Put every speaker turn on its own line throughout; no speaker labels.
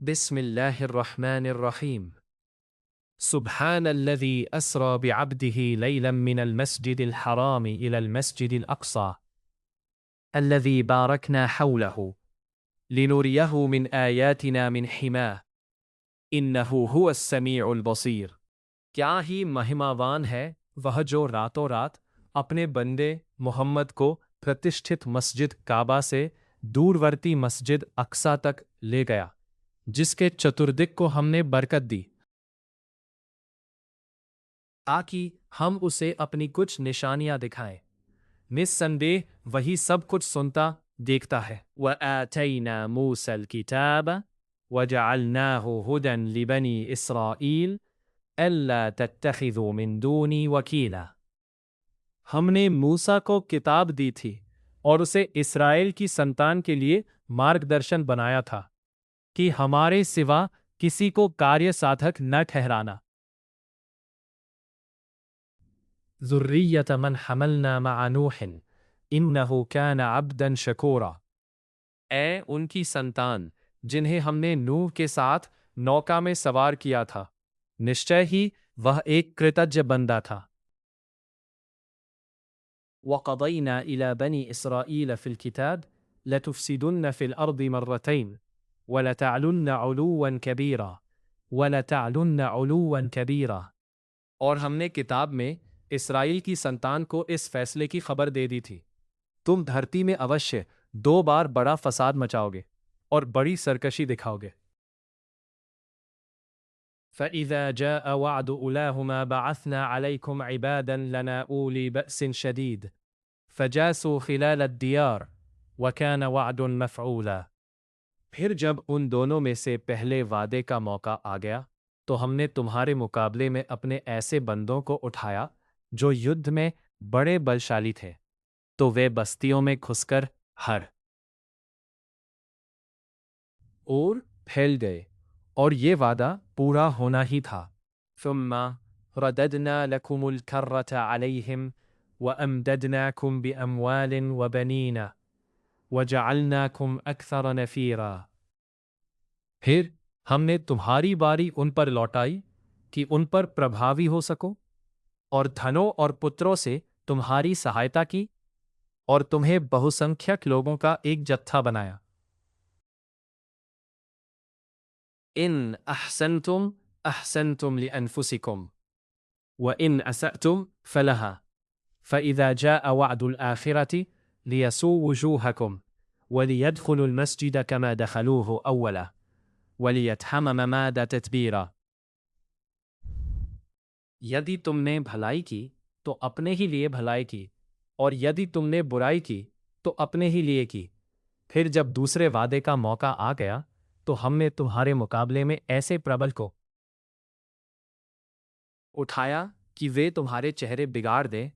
بسم الله الرحمن الرحيم. سبحان الذي أسرى بعبده ليلا من المسجد الحرام إلى المسجد الأقصى الذي باركنا حوله لنريه من آياتنا من حماه إنه هو السميع البصير.
کیا ہی مہماوان ہے وہ جو راتوں رات اپنے بندے محمد کو پرتشٹھت مسجد کعبہ سے دورورتی مسجد اقصیٰ تک لے گیا، جس کے چتردک کو ہم نے برکت دی تاکہ ہم اسے اپنی کچھ نشانیاں دکھائیں۔ نسندیہ وہی سب کچھ سنتا دیکھتا ہے۔
وآتينا موسى الكتاب وجعلناه هدى لبني إسرائيل ألا تتخذوا من دوني وكيلا.
ہم نے موسیٰ کو کتاب دی تھی اور اسے اسرائیل کی سنتان کے لیے مارگ درشن بنایا تھا کہ ہمارے سوا کسی کو کاریہ سادھک نہ ٹھہرانا۔
ذرية من حملنا مع نوح إنه كان عبدا شكورا.
اے ان کی سنتان جنہیں ہم نے نوح کے ساتھ نوکا میں سوار کیا تھا، نشچے ہی وہ ایک کرتج بندہ تھا۔
وقضينا إلى بني إسرائيل في الكتاب لتفسدن في الأرض مرتين ولتعلن علوا كبيرا ولتعلن علوا كبيرا.
اور ہم نے کتاب میں اسرائیل کی سنتان کو اس فیصلے کی خبر دے دی تھی، تم دھرتی میں اوشیہ 2 بار بڑا فساد مچاؤ گے اور بڑی سرکشی دکھاؤ گے۔
فإذا جاء وعد أولاهما بعثنا عليكم عبادا لنا أولي بأس شديد فجاسوا خلال الديار وكان وعد مفعولا.
پھر جب ان دونوں میں سے پہلے وعدے کا موقع آ گیا تو ہم نے تمہارے مقابلے میں اپنے ایسے بندوں کو اٹھایا جو یدھ میں بڑے بلشالی تھے، تو وہ بستیوں میں گھس کر ہر اور پھیل گئے، اور یہ وعدہ پورا ہونا ہی تھا۔
ثم رددنا لكم الكرة عليهم وأمددناكم بأموال وبنين وجعلناكم أكثر نفيرا.
پھر ہم نے تمہاری باری ان پر لوٹائی کہ ان پر پربھاوی ہو سکو، اور دھنوں اور پتروں سے تمہاری سہایتا کی، اور تمہیں بہسنکھیک لوگوں کا ایک جتھا بنایا۔
إن أحسنتم أحسنتم لأنفسكم وإن أسأتم فلها فإذا جاء وعد الآخرة ليسوء وجوهكم وليدخلوا المسجد كما دخلوه أولا وليتحمم ماد تتبيرا.
یدی تم نے بھلائی کی تو اپنے ہی لیے بھلائی کی، اور یدی تم نے برائی کی تو اپنے ہی لیے کی۔ پھر جب دوسرے وعدے کا موقع آ گیا تو ہم نے تمہارے مقابلے میں ایسے پربل کو اٹھایا کہ وہ تمہارے چہرے بگاڑ دیں،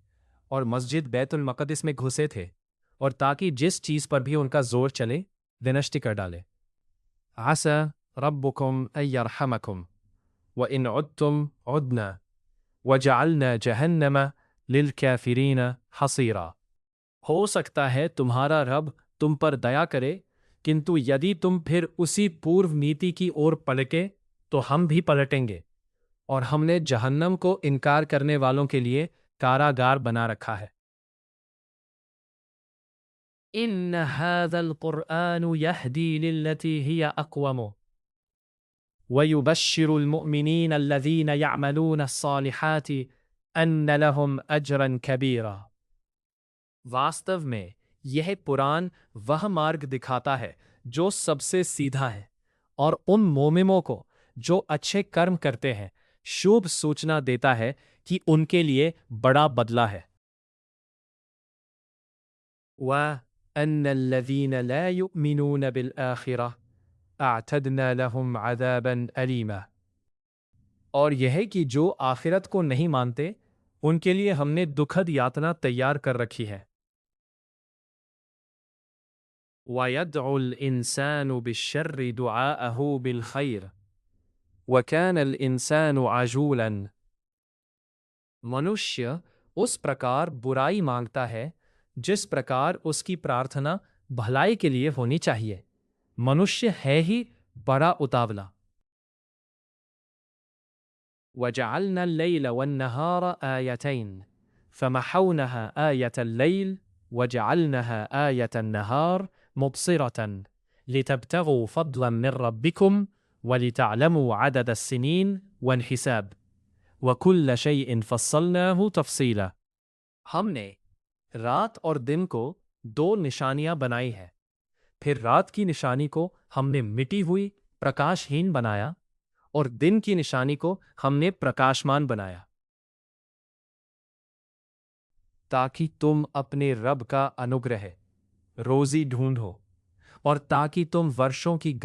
اور مسجد بیت المقدس میں گھسے تھے، اور تاکہ جس چیز پر بھی ان کا زور چلے ونشٹ کر ڈالے۔
عسى ربكم أن يرحمكم وإن عدتم عدنا وجعلنا جهنم للكافرين حصيرا.
ہو سکتا ہے تمہارا رب تم پر دیا کرے، کنتو یدی تم پھر اسی پورو نیتی کی اور پلٹے تو ہم بھی پلٹیں گے، اور ہم نے جہنم کو انکار کرنے والوں کے لیے کاراگار بنا رکھا ہے۔
إن هذا القرآن يهدي للتي هي أقوم ويبشر المؤمنين الذين يعملون الصالحات أن لهم أجرا كبيرا.
واستو میں یہ قرآن وہ مارگ دکھاتا ہے جو سب سے سیدھا ہے، اور ان مومنوں کو جو اچھے کرم کرتے ہیں شبھ سوچنا دیتا ہے کہ ان کے لیے بڑا بدلہ ہے۔
وأن الذين لا يؤمنون بالآخرة أعتدنا لهم عذابا أليما.
اور یہ ہے کہ جو آخرت کو نہیں مانتے ان کے لیے ہم نے دکھد یاتنا تیار کر رکھی ہے۔
ويدعو الإنسان بالشر دعاءه بالخير وكان الإنسان عجولا.
منشیہ اس پرکار برائی مانگتا ہے جس پرکار اس کی پرارتھنا بھلائی کے لیے ہونی چاہیے۔ منشیہ ہے ہی بڑا اتاولا۔ وَجَعَلْنَا اللَّيْلَ وَالنَّهَارَ آيَتَيْنِ فَمَحَوْنَاهَا آيَةَ اللَّيْلِ وَجَعَلْنَاهَا آيَةَ النَّهَارِ مُبْصِرَةً لِتَبْتَغُوا فَضْلًا مِّن رَّبِّكُمْ وَلِتَعْلَمُوا عَدَدَ السِّنِينَ وَالْحِسَابَ وَكُلَّ شَيْءٍ فَصَّلْنَاهُ تَفْصِيلًا۔ ہم نے رات اور دن کو دو نشانیاں بنائی ہیں، پھر رات کی نشانی کو ہم نے مٹی ہوئی پرکاش ہین بنایا اور دن کی نشانی کو ہم نے پرکاشمان بنایا، تاکہ تم اپنے رب کا انوگرہ روزی ڈھونڈو اور تاکہ تم ورشوں کی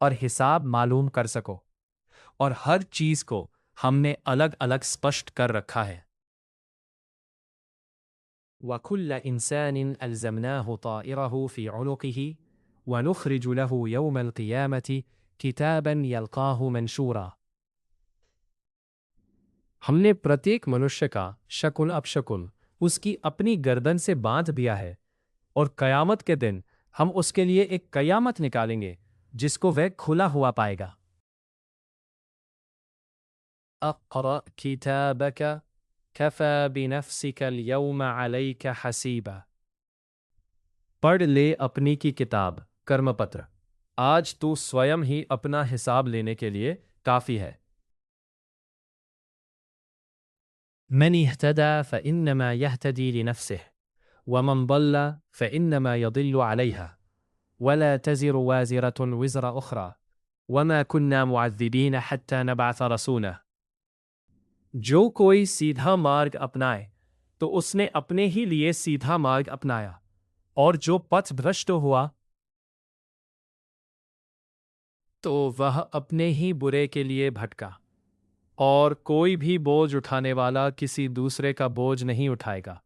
اور حساب معلوم کر سکو، اور ہر چیز کو ہم نے الگ الگ اسپشٹ کر رکھا ہے۔ وَكُلَّ إِنسَانٍ أَلْزَمْنَاهُ طَائِرَهُ فِي عُنُقِهِ وَنُخْرِجُ لَهُ يَوْمَ الْقِيَامَةِ كِتَابًا يَلْقَاهُ مَنشُورًا۔ ہم نے پرتیک منشیہ کا شکل اب شکل اس کی اپنی گردن سے باندھ دیا ہے، اور قیامت کے دن ہم اس کے لیے ایک قیامت نکالیں گے جس کو وہ کھلا ہوا پائے گا۔ اقرأ کتابک کفی بنفسک اليوم علیک حسیبا۔ پڑھ لے اپنی کی کتاب کرم پتر، آج تو سویم ہی اپنا حساب لینے کے لیے کافی ہے۔ من اهتدى فإنما يهتدي لنفسه ومن ضل فإنما يضل عليها ولا تزر وازرة وزر أخرى وما كنا معذبين حتى نبعث رسولا۔ جو کوئی سیدھا مارگ اپنائے تو اس نے اپنے ہی لیے سیدھا مارگ اپنایا، اور جو پتھ بھرشٹ ہوا تو وہ اپنے ہی برے کے لیے بھٹکا، اور کوئی بھی بوجھ اٹھانے والا کسی دوسرے کا بوجھ نہیں اٹھائے گا،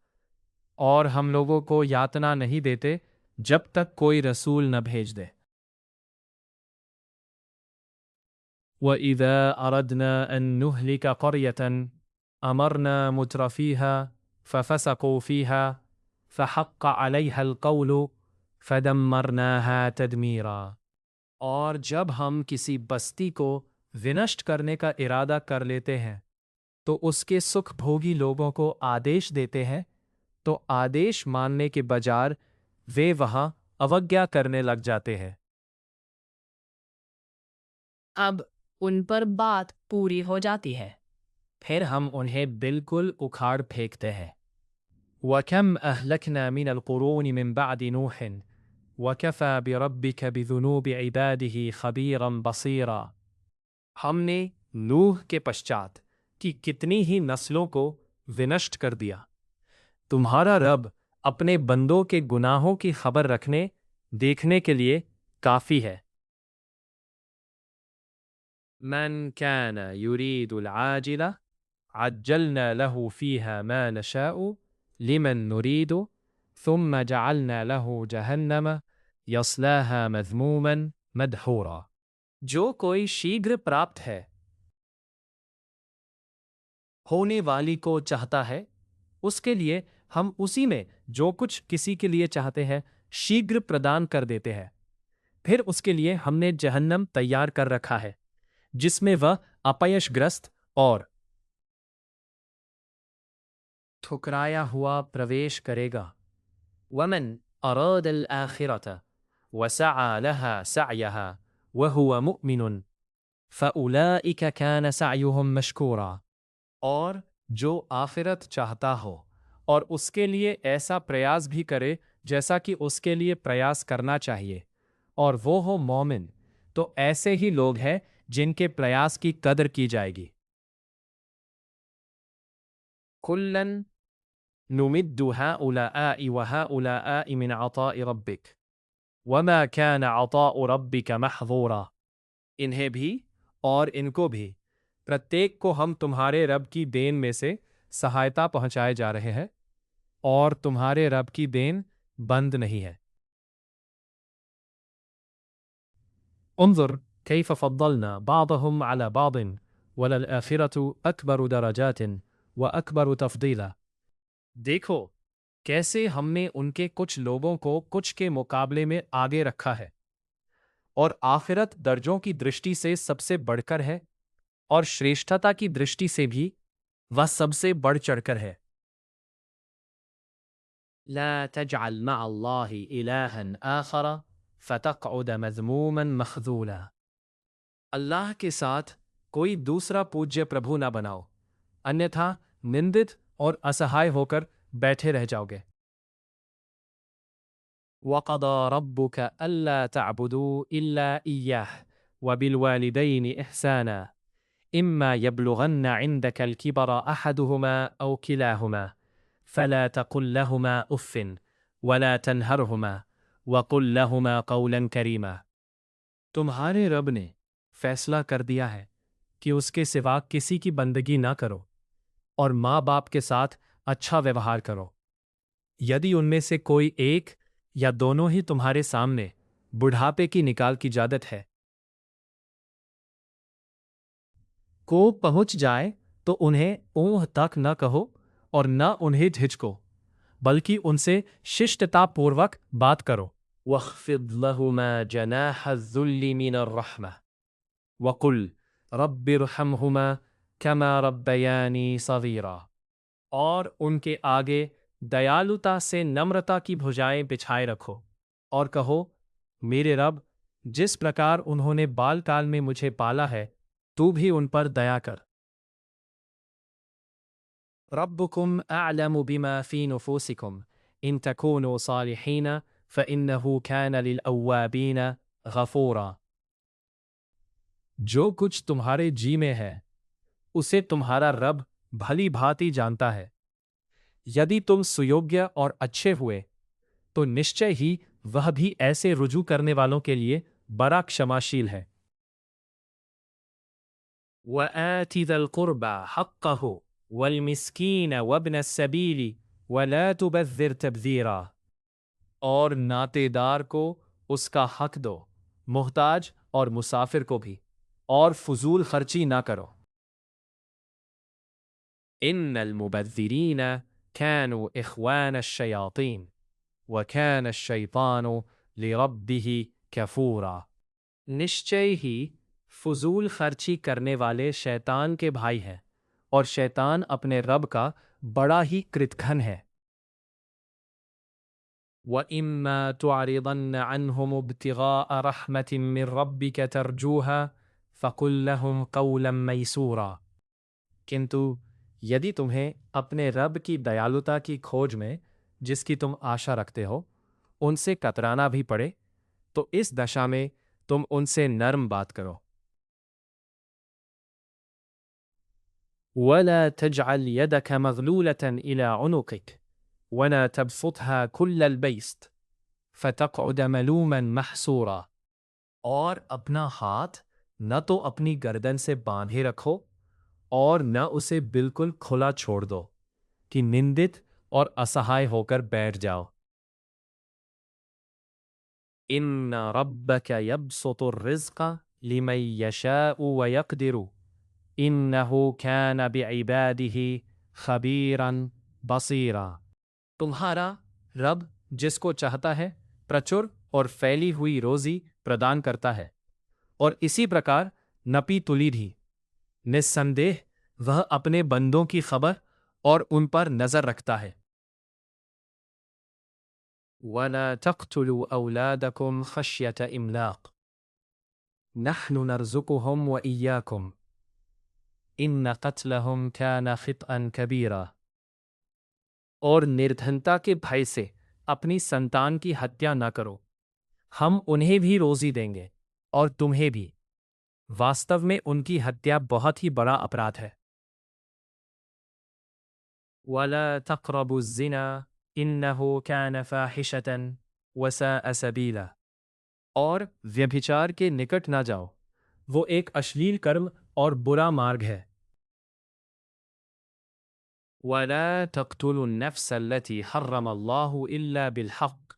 اور ہم لوگوں کو یاتنا نہیں دیتے جب تک کوئی رسول نہ بھیج دے۔ وَإِذَا أَرَدْنَا أَن نُهْلِكَ قَرْيَةً أَمَرْنَا مُتْرَفِيهَا فَفَسَقُوا فِيهَا فَحَقَّ عَلَيْهَا الْقَوْلُ فَدَمَّرْنَاهَا تَدْمِيرًا۔ اور جب ہم کسی بستی کو ونشٹ کرنے کا ارادہ کر لیتے ہیں تو اس کے سکھ بھوگی لوگوں کو آدیش دیتے ہیں، تو آدیش ماننے کے بجائے وہ وہاں اوگیا کرنے لگ جاتے ہیں۔
اب ان پر بات پوری ہو جاتی ہے،
پھر ہم انہیں بالکل اکھاڑ پھینکتے ہیں۔ وَكَمْ أَهْلَكْنَا مِنَ الْقُرُونِ مِنْ بَعْدِ نُوحٍ وَكَفَى بِرَبِّكَ بِذُنُوبِ عِبَادِهِ خَبِيرًا بَصِيرًا۔ ہم نے نوح کے پشچات کی کتنی ہی نسلوں کو ونشٹ کر دیا، تمہارا رب اپنے بندوں کے گناہوں کی خبر رکھنے دیکھنے کے لیے کافی ہے۔ من كان يريد العاجلة عجلنا له فيها ما نشاء لمن نريد ثم جعلنا له جهنم يصلاها مذموما مدحورا۔ جو کوئی شیگر پراپت ہے ہونے والی کو چاہتا ہے، اس کے لیے ہم اسی میں جو کچھ کسی کے لیے چاہتے ہیں شیگر پردان کر دیتے ہیں، پھر اس کے لیے ہم نے جہنم تیار کر رکھا ہے جس میں وہ اپیش گرست اور ٹھکرایا ہوا پرویش کرے گا۔ وَمَنْ أَرَادَ الْآخِرَةَ وَسَعَى لَهَا سَعْيَهَا وَهُوَ مُؤْمِنٌ فَأُولَئِكَ كَانَ سَعْيُهُمْ مَشْكُورًا۔ اور جو آخرت چاہتا ہو اور اس کے لیے ایسا پریاس بھی کرے جیسا کہ اس کے لیے پریاس کرنا چاہیے، اور وہ ہو مومن، تو ایسے ہی لوگ ہیں جن کے پریاس کی قدر کی جائے گی۔ کُلًّا نُمِدُّ هَؤُلَاءِ وَهَؤُلَاءِ مِنْ عَطَاءِ رَبِّكَ وَمَا كَانَ عَطَاءُ رَبِّكَ مَحْظُورًا۔ انہیں بھی اور ان کو بھی، پرتیک کو ہم تمہارے رب کی دین میں سے سہایتا پہنچائے جا رہے ہیں، اور تمہارے رب کی دین بند نہیں ہے۔ انظر كيف فضلنا بعضهم على بعض وللآخرة أكبر درجات وأكبر تفضيلا۔ دیکھو کیسے ہم نے ان کے کچھ لوگوں کو کچھ کے مقابلے میں آگے رکھا ہے، اور آخرت درجوں کی درشٹی سے سب سے بڑھ کر ہے، اور شریشٹھتا کی درشٹی سے بھی وہ سب سے بڑھ چڑھ کر ہے۔ لا تجعل مع اللہ الہا آخر فتقعد مذموما مخذولا۔ اللہ کے ساتھ کوئی دوسرا پوجیہ پربھو نہ بناؤ، انیتھا نندت اور اسہائے ہو کر بیٹھے رہ جاؤ گے۔ وَقَضَى رَبُّكَ أَلَّا تَعْبُدُوا إِلَّا إِيَّاهُ وَبِالْوَالِدَيْنِ إِحْسَانًا إِمَّا يَبْلُغَنَّ عِندَكَ الْكِبَرَ أَحَدُهُمَا أَوْ كِلَاهُمَا فَلَا تَقُل لَّهُمَا أُفٍّ وَلَا تَنْهَرْهُمَا وَقُل لَّهُمَا قَوْلًا كَرِيمًا۔ تمہارے رب نے فیصلہ کر دیا ہے کہ اس کے سوا کسی کی بندگی نہ کرو، اور ماں باپ کے ساتھ اچھا ویوہار کرو۔ یدی ان میں سے کوئی ایک یا دونوں ہی تمہارے سامنے بڑھاپے کی نکال کی جادت ہے کو پہنچ جائے تو انہیں اوہ تک نہ کہو اور نہ انہیں جھجکو، بلکہ ان سے ششٹتا پوروک بات کرو۔ وَاخْفِضْ لَهُمَا جَنَاحَ الذُّلِّ مِنَ الرَّحْمَةِ وَقُلْ رَبِّ ارْحَمْهُمَا كَمَا رَبَّيَانِي صَغِيرًا، اور ان کے آگے دیالوتا سے نمرتا کی بھجائیں بچھائے رکھو، اور کہو میرے رب، جس پرکار انہوں نے بال کال میں مجھے پالا ہے تو بھی ان پر دیا کر۔ ربکم اعلم بما فی نفوسکم ان تکونوا صالحین فإنہ کان للأوابین غفورا۔ جو کچھ تمہارے جی میں ہے اسے تمہارا رب بھلی بھانتی جانتا ہے، یدی تم سیوگیہ اور اچھے ہوئے تو نشچے ہی وہ بھی ایسے رجوع کرنے والوں کے لیے بڑا کشماشیل ہے۔ وَآتِ ذَا الْقُرْبَى حَقَّهُ وَالْمِسْكِينَ وَابْنَ السَّبِيلِ وَلَا تُبَذِّرْ تَبْذِيرًا، اور ناطے دار کو اس کا حق دو، محتاج اور مسافر کو بھی، اور فضول خرچی نہ کرو۔ ان المبذرین كانوا اخوان الشیاطین وكان الشیطان لربہ کفورا۔ نشچے ہی فضول خرچی کرنے والے شیطان کے بھائی ہیں، اور شیطان اپنے رب کا بڑا ہی کرتگھن ہے۔ وَإِمَّا تُعْرِضَنَّ عَنْهُمُ ابْتِغَاءَ رَحْمَةٍ مِّن رَّبِّكَ تَرْجُوهَا فَقُل لَّهُمْ قَوْلًا مَّيْسُورًا، کنتو یدی تمہیں اپنے رب کی دیالوتا کی کھوج میں جس کی تم آشا رکھتے ہو ان سے کترانا بھی پڑے تو اس دشا میں تم ان سے نرم بات کرو۔ وَلَا تَجْعَلْ يَدَكَ مَغْلُولَةً إِلَىٰ عُنُقِكَ وَلَا تَبْسُطْهَا كُلَّ الْبَسْطِ فَتَقْعُدَ مَلُومًا مَحْسُورًا، اور اپنا ہاتھ نہ تو اپنی گردن سے باندھے رکھو اور نہ اسے بالکل کھلا چھوڑ دو کہ نندت اور اسہائے ہو کر بیٹھ جاؤ۔ ان ربک یبسط الرزق لمن یشاء ویقدر انہ کان بعبادہ خبیرا بصیرا۔ تمہارا رب جس کو چاہتا ہے پرچر اور پھیلی ہوئی روزی پردان کرتا ہے، اور اسی پرکار نپی تلی بھی۔ نسندیہ وہ اپنے بندوں کی خبر اور ان پر نظر رکھتا ہے۔ وَلَا تَقْتُلُوا أَوْلَادَكُمْ خَشْيَةَ إِمْلَاقٍ نَحْنُ نَرْزُقُهُمْ وَإِيَّاكُمْ إِنَّ قَتْلَهُمْ كَانَ خِطْئًا كَبِيرًا، اور نردھنتا کے بھائی سے اپنی سنتان کی ہتیا نہ کرو، ہم انہیں بھی روزی دیں گے اور تمہیں بھی، واستو میں ان کی ہتیا بہت ہی بڑا اپرادھ ہے۔ وَلَا تَقْرَبُوا الزِّنَا إِنَّهُ كَانَ فَاحِشَةً وَسَاءَ سَبِيلًا، اور ویبھچار کے نکٹ نہ جاؤ، وہ ایک اشلیل کرم اور برا مارگ ہے۔ وَلَا تَقْتُلُوا النَّفْسَ الَّتِي حَرَّمَ اللَّهُ إِلَّا بِالْحَقِّ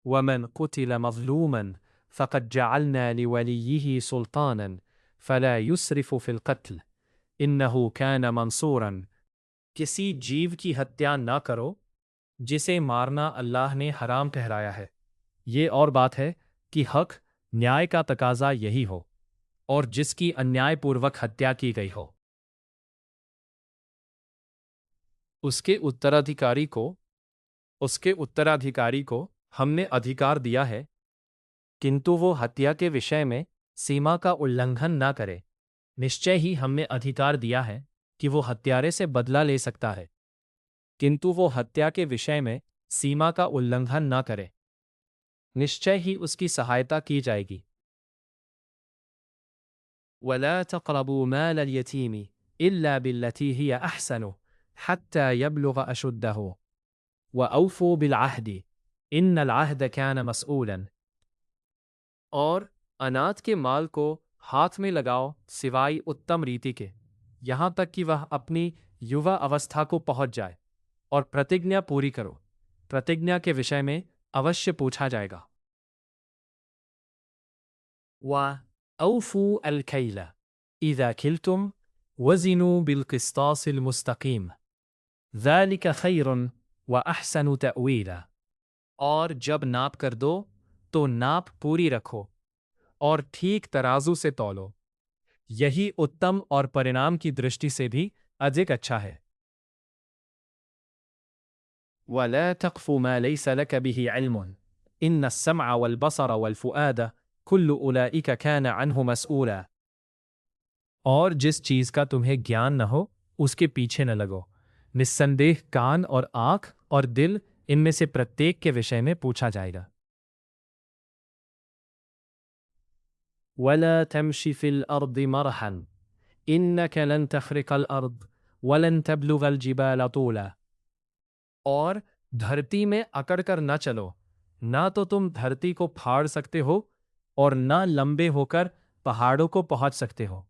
وَمَنْ قُتِلَ مَظْلُومًا فَقَدْ جَعَلْنَا لِوَلِيِّهِ سُلْطَانًا فَلَا يُسْرِفْ فِي الْقَتْلِ إِنَّهُ كَانَ مَنصُورًا۔ کسی جیو کی ہتیا نہ کرو، جسے مارنا اللہ نے حرام ٹھہرایا ہے۔ یہ اور بات ہے کہ حق نیائے کا تقاضا یہی ہو اور جس کی انیائے پوروک ہتیا کی گئی ہو اس کے اترادھیکاری کو ہم نے ادھیکار دیا ہے کنتو وہ ہتیا کے وشے میں سیما کا النگھن نہ کرے۔ نشچے ہی ہم نے ادھیکار دیا ہے کہ وہ ہتھیارے سے بدلہ لے سکتا ہے کنتو وہ ہتیا کے وشے میں سیما کا النگھن نہ کرے۔ نشچے ہی اس کی سہایتا کی جائے گی۔ وَلَا تَقْرَبُوا مَالَ الْيَتِيمِ إِلَّا بِالَّتِي هِيَ أَحْسَنُ حَتَّى يَبْلُغَ أَشُدَّهُ وَأَوْفُوا بِالْعَهْدِ إِنَّ الْعَهْدَ كَانَ مَسْئُولًا۔ اور اناتھ کے مال کو ہاتھ میں لگاؤ سوائے اتم ریتی کے، یہاں تک کہ وہ اپنی یووا اوستھا کو پہنچ جائے، اور پرتیجنا پوری کرو۔ پرتیجنا کے وشے میں اوشیہ پوچھا جائے گا۔ وَأَوْفُوا الْكَيْلَ إِذَا كِلْتُمْ وَزِنُوا بِالْقِسْطَاسِ الْمُسْتَقِيمِ ذَلِكَ خَيْرٌ وَأَحْسَنُ تَأْوِيلًا۔ اور جب ناپ کر دو تو ناپ پوری رکھو اور ٹھیک ترازو سے تولو، یہی اتم اور پرینام کی درشٹی سے بھی ادھک اچھا ہے۔ وَلَا تَقْفُ مَا لَيْسَ لَكَ بِهِ عِلْمٌ إِنَّ السَّمْعَ وَالْبَصَرَ وَالْفُؤَادَ كُلُّ أُولَئِكَ كَانَ عَنْهُ مسؤولا۔ اور جس چیز کا تمہیں گیان نہ ہو اس کے پیچھے نہ لگو، نسندیہ کان اور آنکھ اور دل ان میں سے پرتیک کے وشے میں پوچھا جائے گا۔ وَلَا تَمْشِ فِي الْأَرْضِ مَرَحًا إِنَّكَ لَن تَخْرِقَ الْأَرْضَ وَلَن تَبْلُغَ الْجِبَالَ طُولًا۔ اور دھرتی میں اکڑ کر نہ چلو، نہ تو تم دھرتی کو پھاڑ سکتے ہو اور نہ لمبے ہو کر پہاڑوں کو پہنچ سکتے ہو۔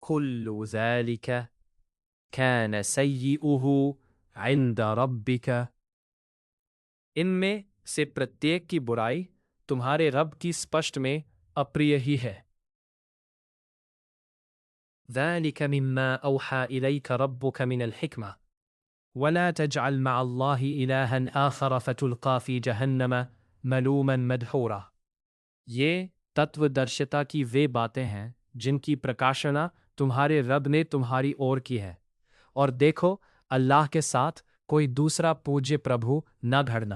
كُلُّ ذَلِكَ كَانَ سَيِّئُهُ عِندَ رَبِّكَ۔ ان میں سے پرتیک کی برائی تمہارے رب کی سپشٹ میں اپریہ ہی ہے۔ ذَلِكَ مِمَّا أَوْحَى إِلَيْكَ رَبُّكَ مِنَ الْحِكْمَةِ وَلَا تَجْعَلْ مَعَ اللَّهِ إِلَٰهًا آخَرَ فَتُلْقَىٰ فِي جَهَنَّمَ مَلُومًا مَدْحُورًا۔ یہ تتو درشتا کی وہ باتیں ہیں جن کی پرکاشنا تمہارے رب نے تمہاری اور کی ہے، اور دیکھو اللہ کے ساتھ کوئی دوسرا پوجیہ پربھو نہ گھڑنا۔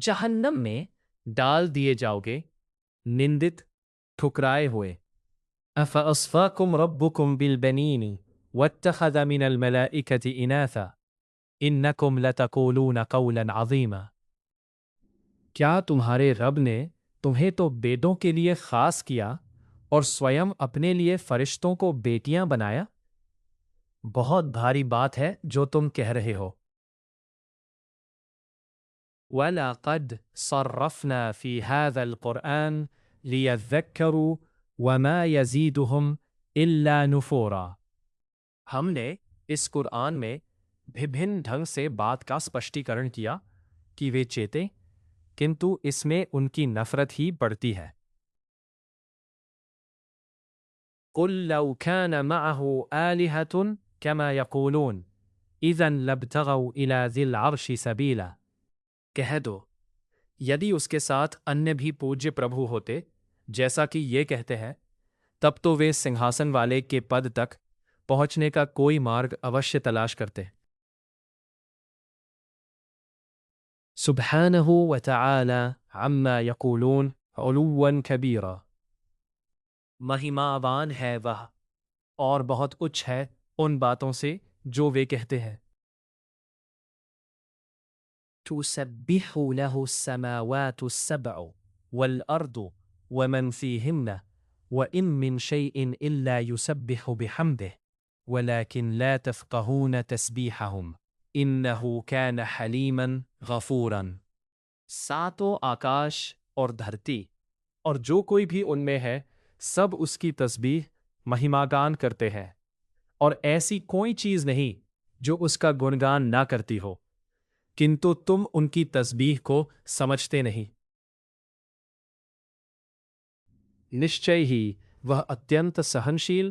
جہنم میں ڈال دیے جاؤ گے، نندت، ٹھکرائے ہوئے۔ أَفَأَصْفَاكُمْ رَبُّكُمْ بِالْبَنِينِ وَاتَّخَذَ مِنَ الْمَلَائِكَةِ إِنَاثًا إِنَّكُمْ لَتَقُولُونَ قَوْلًا عَظِيمًا۔ کیا تمہارے رب نے تمہیں تو بیٹوں کے لیے خاص کیا اور سویم اپنے لیے فرشتوں کو بیٹیاں بنایا؟ بہت بھاری بات ہے جو تم کہہ رہے ہو۔ وَلَقَدْ صَرَّفْنَا فِي هَذَا الْقُرْآنِ لِيَذَّكَّرُوا وَمَا يَزِيدُهُمْ إِلَّا نُفُورًا۔ ہم نے اس قرآن میں بھِبھن ڈھنگ سے بات کا سپشٹیکرن کیا کہ وہ چیتے، کنتو اس میں ان کی نفرت ہی بڑھتی ہے۔ قُل لَّوْ كَانَ مَعَهُ آلِهَةٌ كَمَا يَقُولُونَ إِذًا لَابْتَغَوْا إِلَىٰ ذِي الْعَرْشِ سَبِيلًا۔ کہہ دو، یدی اس کے ساتھ انیہ بھی پوجیہ پربھو ہوتے جیسا کہ یہ کہتے ہیں، تب تو وہ سنگھاسن والے کے پد تک پہنچنے کا کوئی مارگ اوشیہ تلاش کرتے۔ سبحانہ وتعالی عما یقولون علوا کبیرا۔ مہیماوان ہے وہ اور بہت اچ ہے ان باتوں سے جو وہ کہتے ہیں۔ تسبح له السماوات السبع والأرض ومن فيهن وإن من شيء إلا يسبح بحمده ولكن لا تفقهون تسبيحهم إنه كان حليما غفورا۔ ساتوں آکاش اور دھرتی اور جو کوئی بھی ان میں ہے سب اس کی تسبیح مہیماگان کرتے ہیں، اور ایسی کوئی چیز نہیں جو اس کا گنگان نہ کرتی ہو، کنتو تم ان کی تسبیح کو سمجھتے نہیں۔ نشچے ہی وہ اتینت سہنشیل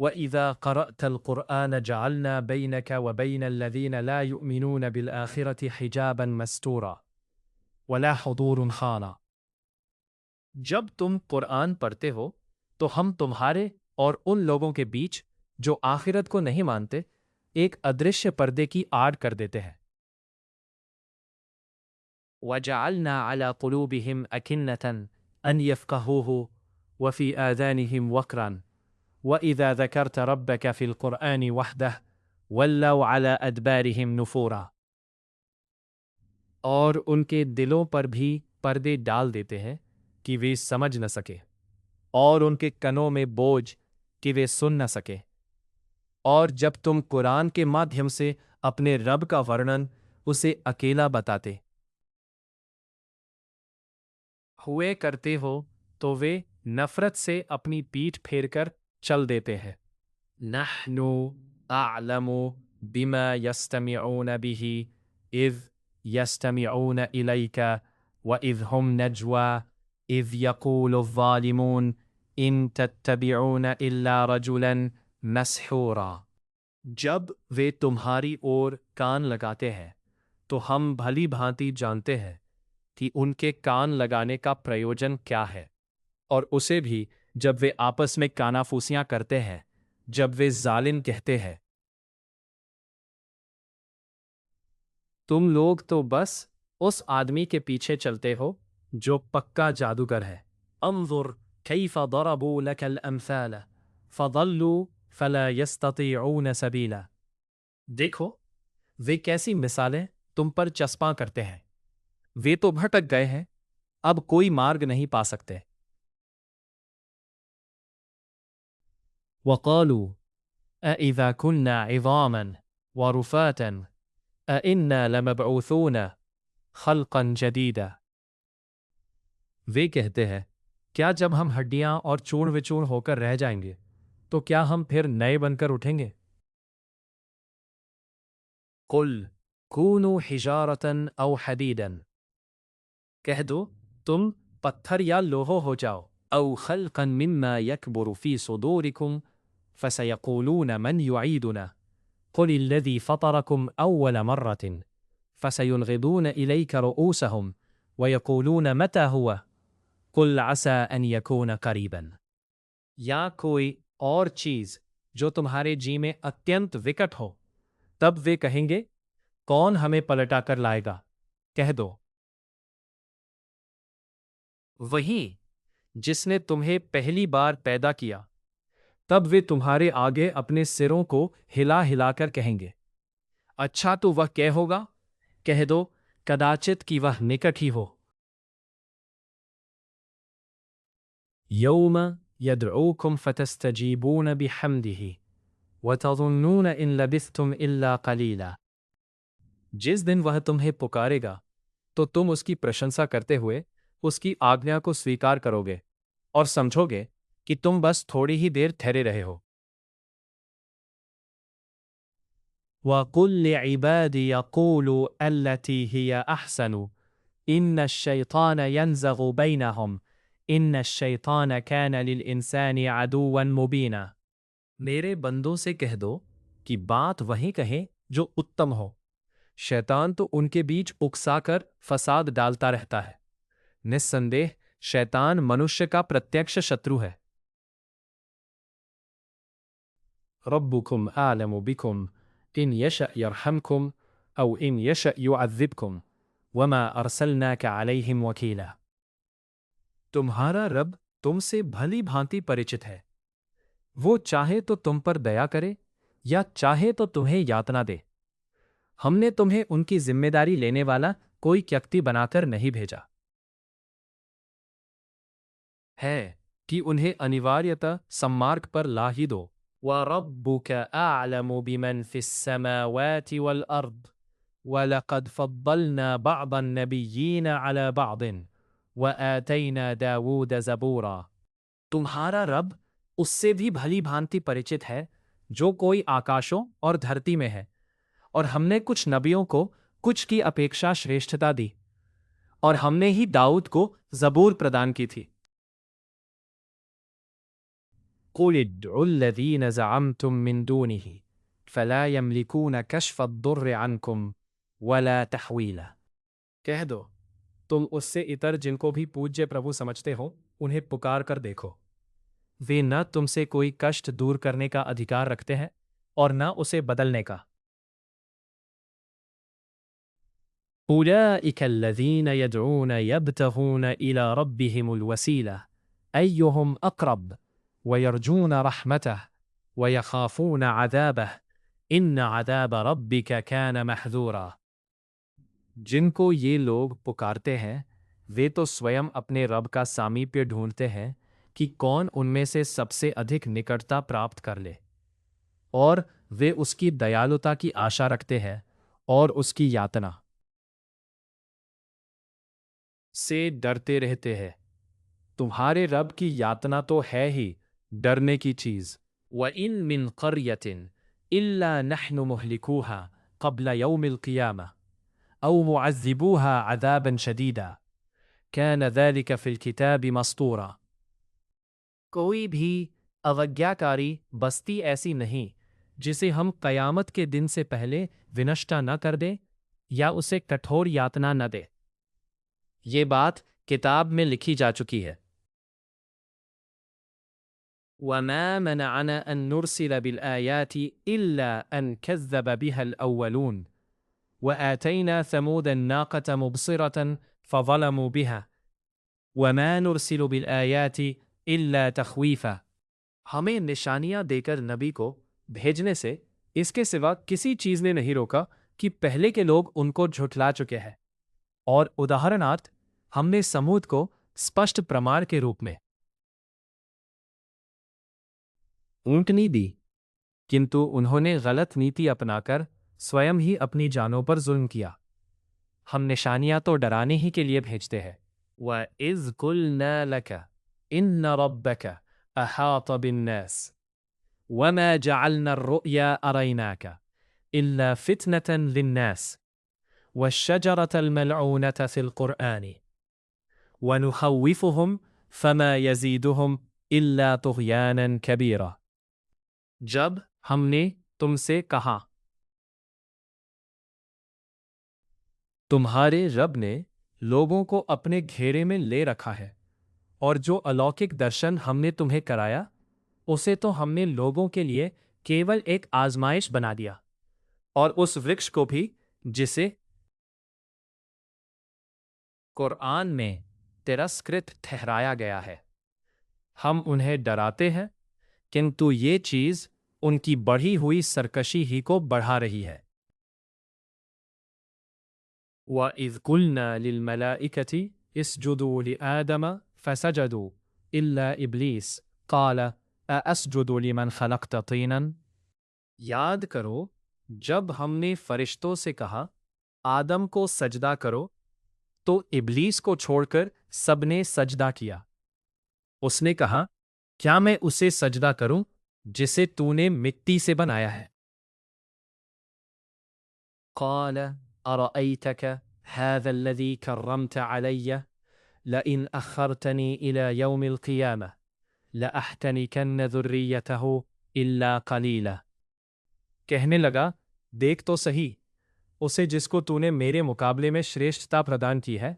وَإِذَا قَرَأْتَ الْقُرْآنَ جَعَلْنَا بَيْنَكَ وَبَيْنَ الَّذِينَ لَا يُؤْمِنُونَ بِالْآخِرَةِ حِجَابًا مَسْتُورًا وَلَا حُضُورٌ خَانًا۔ جب تم قرآن پڑھتے ہو تو ہم تمہارے اور ان لوگوں کے بیچ جو آخرت کو نہیں مانتے ایک ادرشیہ پردے کی آڑ کر دیتے ہیں۔ وَجَعَلْنَا عَلَى قُلُوبِهِمْ أَكِنَّةً أَنْ يَفْقَهُوهُ وَفِي آذَانِهِمْ وَقْرًا وَإِذَا ذَكَرْتَ رَبَّكَ فِي الْقُرْآنِ وَحْدَهُ وَلَّوْا عَلَى أَدْبَارِهِمْ نُفُورًا۔ اور ان کے دلوں پر بھی پردے ڈال دیتے ہیں کہ وہ سمجھ نہ سکے، اور ان کے کنوں میں بوجھ کہ وہ سن نہ سکے، اور جب تم قرآن کے مادھیم سے اپنے رب کا ورنن اسے اکیلا بتاتے ہوئے کرتے ہو تو وہ نفرت سے اپنی پیٹھ پھیر کر چل دیتے ہیں۔ نحن اعلم بما يستمعون به اذ يستمعون الیک واذ هم نجوى اذ يقول الظالمون ان تتبعون الا رجلا مسحورا۔ جب وہ تمہاری اور کان لگاتے ہیں تو ہم بھلی بھانتی جانتے ہیں کہ ان کے کان لگانے کا پریوجن کیا ہے، اور اسے بھی جب وہ آپس میں کانافوسیاں کرتے ہیں، جب وہ ظالم کہتے ہیں۔ تم لوگ تو بس اس آدمی کے پیچھے چلتے ہو جو پکا جادوگر ہے۔ انظر کیف ضربوا لك الامثال فضلوا فلا يستطيعون سبیلا۔ دیکھو وہ کیسی مثالیں تم پر چسپاں کرتے ہیں، وہ تو بھٹک گئے ہیں، اب کوئی مارگ نہیں پا سکتے۔ وقالوا أَإِذَا كُنَّا عِظَامًا وَرُفَاتًا أَإِنَّا لَمَبْعُوثُونَ خَلْقًا جَدِيدًا۔ وہ کہتے ہیں کیا جب ہم ہڈیاں اور چون وچون ہو کر رہ جائیں گے تو کیا ہم پھر نئے بن کر اٹھیں گے؟ قُلْ كُونُوا حِجَارَةً أَوْ حَدِيدًا، کہہ دو تم پتھر یا لوہو ہو جاؤ۔ أَوْ خَلْقًا مِمَّا يَكْبُرُ فِي صُدُورِكُمْ فَسَيَقُولُونَ مَنْ يُعِيدُنَا قُلِ الَّذِي فَطَرَكُمْ أَوَّلَ مَرَّةٍ فَسَيُنْغِضُونَ إِلَيْكَ رُؤُوسَهُمْ وَيَقُولُونَ مَتَى هُوَ قُلْ عَسَىٰ أَنْ يَكُونَ قَرِيبًا۔ یا کوئی اور چیز جو تمہارے جی میں اتینت وکٹ ہو، تب وہ کہیں گے کون ہمیں پلٹا کر لائے گا؟ کہہ دو وہی جس نے تمہیں پہلی بار پیدا کیا۔ تب وہ تمہارے آگے اپنے سروں کو ہلا ہلا کر کہیں گے اچھا تو وہ کیا ہوگا؟ کہہ دو کداچت کی وہ نکٹ ہی ہو۔ یوم یدعوکم فتستجیبون بحمدہ وتظنون ان لبثتم الا قلیلا۔ جس دن وہ تمہیں پکارے گا تو تم اس کی پرشنسا کرتے ہوئے اس کی آگیا کو سویکار کرو گے اور سمجھو گے کہ تم بس تھوڑی ہی دیر ٹھہرے رہے ہو۔ وَقُلْ لِعِبَادِي يَقُولُوا الَّتِي هِيَ أَحْسَنُ إِنَّ الشَّيْطَانَ يَنزَغُ بَيْنَهُمْ إِنَّ الشَّيْطَانَ كَانَ لِلْإِنسَانِ عَدُوًّا مُبِينًا۔ میرے بندوں سے کہہ دو کہ بات وہی کہیں جو اتم ہو، شیطان تو ان کے بیچ اکسا کر فساد ڈالتا رہتا ہے، نسندیہ شیطان منشیہ کا پرتیکش شترو ہے۔ ربکم اعلم بکم ان یشأ یرحمکم او ان یشأ یعذبکم وما ارسلناک علیہم وکیلا۔ تمہارا رب تم سے بھلی بھانتی پریچت ہے، وہ چاہے تو تم پر دیا کرے یا چاہے تو تمہیں یاتنا دے۔ ہم نے تمہیں ان کی ذمہ داری لینے والا کوئی کیکتی بنا کر نہیں بھیجا ہے کہ انہیں انیواریتا سمارگ پر لا ہی دو۔ وَرَبُّكَ أَعْلَمُ بِمَنْ فِي السَّمَاوَاتِ وَالْأَرْضِ وَلَقَدْ فَضَّلْنَا بَعْضَ النَّبِيِّينَ عَلَى بَعْضٍ وَآتَيْنَا دَاوُودَ زَبُورًا۔ تمہارا رب اس سے بھی بھلی بھانتی پریچت ہے جو کوئی آکاشوں اور دھرتی میں ہے، اور ہم نے کچھ نبیوں کو کچھ کی اپیکشا شریشٹھتا دی، اور ہم نے ہی داؤد کو زبور پردان کی تھی۔ قل ادعوا الذين زعمتم من دونه فلا يملكون كشف الضر عنكم ولا تحويلا۔ کہہ دو تم اس سے اتر جن کو بھی پوجیہ پربھو سمجھتے ہو انہیں پکار کر دیکھو، وہ نہ تم سے کوئی کشٹ دور کرنے کا ادھیکار رکھتے ہیں اور نہ اسے بدلنے کا۔ أولئك الذين يدعون يبتغون إلى ربهم الوسيلة أيهم أقرب ويرجون رحمته ويخافون عذابه إن عذاب ربك كان محذورا۔ جن کو یہ لوگ پکارتے ہیں وہ تو سویم اپنے رب کا سامیپیہ ڈھونڈتے ہیں کہ کون ان میں سے سب سے ادھک نکٹتا پراپت کر لے، اور وہ اس کی دیالوتا کی آشا رکھتے ہیں اور اس کی یاتنا سے ڈرتے رہتے ہیں۔ تمہارے رب کی یاتنا تو ہے ہی ڈرنے کی چیز۔ وَإِن مِّن قَرْيَةٍ إِلَّا نَحْنُ مُهْلِكُوهَا قَبْلَ يَوْمِ الْقِيَامَةِ أَوْ مُعَذِّبُوهَا عَذَابًا شَدِيدًا كَانَ ذَلِكَ فِي الْكِتَابِ مَسْطُورًا۔ کوئی بھی اوگیاکاری بستی ایسی نہیں جسے ہم قیامت کے دن سے پہلے ونشٹا نہ کر دیں یا اسے کٹھور یاتنا نہ دے، یہ بات کتاب میں لکھی جا چکی ہے۔ وَمَا مَنَعَنَا أَن نُرْسِلَ بِالْآيَاتِ إِلَّا أَن كَذَّبَ بِهَا الْأَوَّلُونَ وَآتَيْنَا ثَمُودَ النَّاقَةَ مُبْصِرَةً فَظَلَمُوا بِهَا وَمَا نُرْسِلُ بِالْآيَاتِ إِلَّا تَخْوِيفًا۔ ہمیں نشانیاں دے کر نبی کو بھیجنے سے اس کے سوا کسی چیز نے نہیں روکا کہ پہلے کے لوگ ان کو جھٹلا چکے ہیں، اور اداہرنات ہم نے سمود کو اسپشٹ پرمار کے روپ میں اونٹنی دی، کنتو انہوں نے غلط نیتی اپنا کر سویم ہی اپنی جانوں پر ظلم کیا۔ ہم نشانیاں تو ڈرانے ہی کے لیے بھیجتے ہیں۔ وَإِذْ قُلْنَا لَكَ إِنَّ رَبَّكَ أَحَاطَ بِالنَّاسِ وَمَا جَعَلْنَا الرُّؤْيَا أَرَيْنَاكَ إِلَّا فِتْنَةً لِلنَّاسِ وَالشَّجَرَةَ الْمَلْعُونَةَ فِي الْقُرْآنِ وَنُخَوِّفُهُمْ فَمَا يَزِيدُهُمْ إِلَّا طُغْيَانًا كَبِيرًا۔ جب ہم نے تم سے کہا تمہارے رب نے لوگوں کو اپنے گھیرے میں لے رکھا ہے، اور جو الوکک درشن ہم نے تمہیں کرایا اسے تو ہم نے لوگوں کے لیے کیول ایک آزمائش بنا دیا، اور اس ورکش کو بھی جسے قرآن میں ترسکرت ٹھہرایا گیا ہے۔ ہم انہیں ڈراتے ہیں کنتو یہ چیز ان کی بڑھی ہوئی سرکشی ہی کو بڑھا رہی ہے۔ وَإِذْ قُلْنَا لِلْمَلَائِكَةِ اسْجُدُوا لِآدَمَ فَسَجَدُوا إِلَّا إِبْلِيسَ قَالَ أَأَسْجُدُ لِمَنْ خَلَقْتَ طِينًا۔ یاد کرو جب ہم نے فرشتوں سے کہا آدم کو سجدہ کرو تو ابلیس کو چھوڑ کر سب نے سجدہ کیا۔ اس نے کہا کیا میں اسے سجدہ کروں جسے تو نے مٹی سے بنایا ہے؟ قال أرأيتك هذا الذي كرمت علي لئن أخرتني إلى يوم القيامة لأحتنكن ذريته إلا قليلا۔ کہنے لگا دیکھ تو صحیح اسے جس کو تو نے میرے مقابلے میں شریشٹتا پردان کی ہے،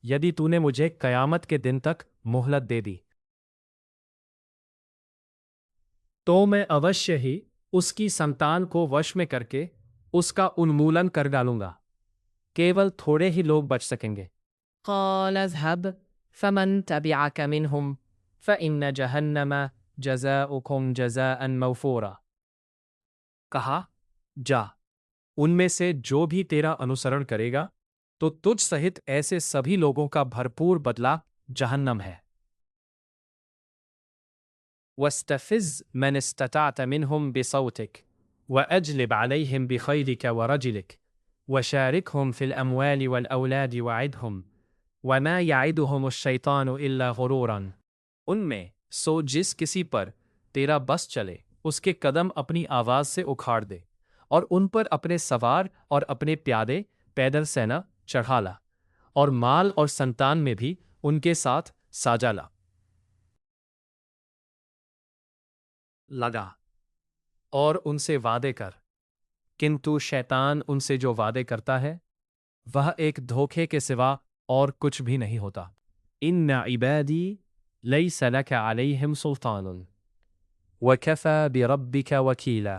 یدی تو نے مجھے قیامت کے دن تک مہلت دے دی تو میں اوشیہ ہی اس کی سنتان کو وش میں کر کے اس کا انمولن کر ڈالوں گا، کیول تھوڑے ہی لوگ بچ سکیں گے۔
قال اذهب فمن تبعك منهم
فإن جہنم جزاؤکم جزاء موفورا۔ کہا جا ان میں سے جو بھی تیرا انوسرن کرے گا تو تجھ سہت ایسے سبھی لوگوں کا بھرپور بدلہ جہنم ہے۔ وَاسْتَفِزْ مَنِ اسْتَطَعْتَ مِنْهُمْ بِصَوْتِكَ وَأَجْلِبْ عَلَيْهِمْ بِخَيْلِكَ وَرَجِلِكَ وَشَارِكْهُمْ فِي الْأَمْوَالِ وَالْأَوْلَادِ وَعِدْهُمْ وَمَا يَعِدُهُمُ الشَّيْطَانُ إِلَّا غُرُورًا۔ ان میں سو جس کسی پر تیرا بس چلے اس کے قدم اپنی آواز سے اکھاڑ دے، اور ان پر اپنے سوار اور اپنے پیادے پیدل سینا چڑھا لا، اور مال اور سنتان میں بھی ان کے ساتھ ساجا لا۔ لگا اور ان سے وعدے کر، کنتو شیطان ان سے جو وعدے کرتا ہے وہ ایک دھوکے کے سوا اور کچھ بھی نہیں ہوتا۔ ان عبادی لیس لک علیہم سلطان وکفی بربک وکیلا،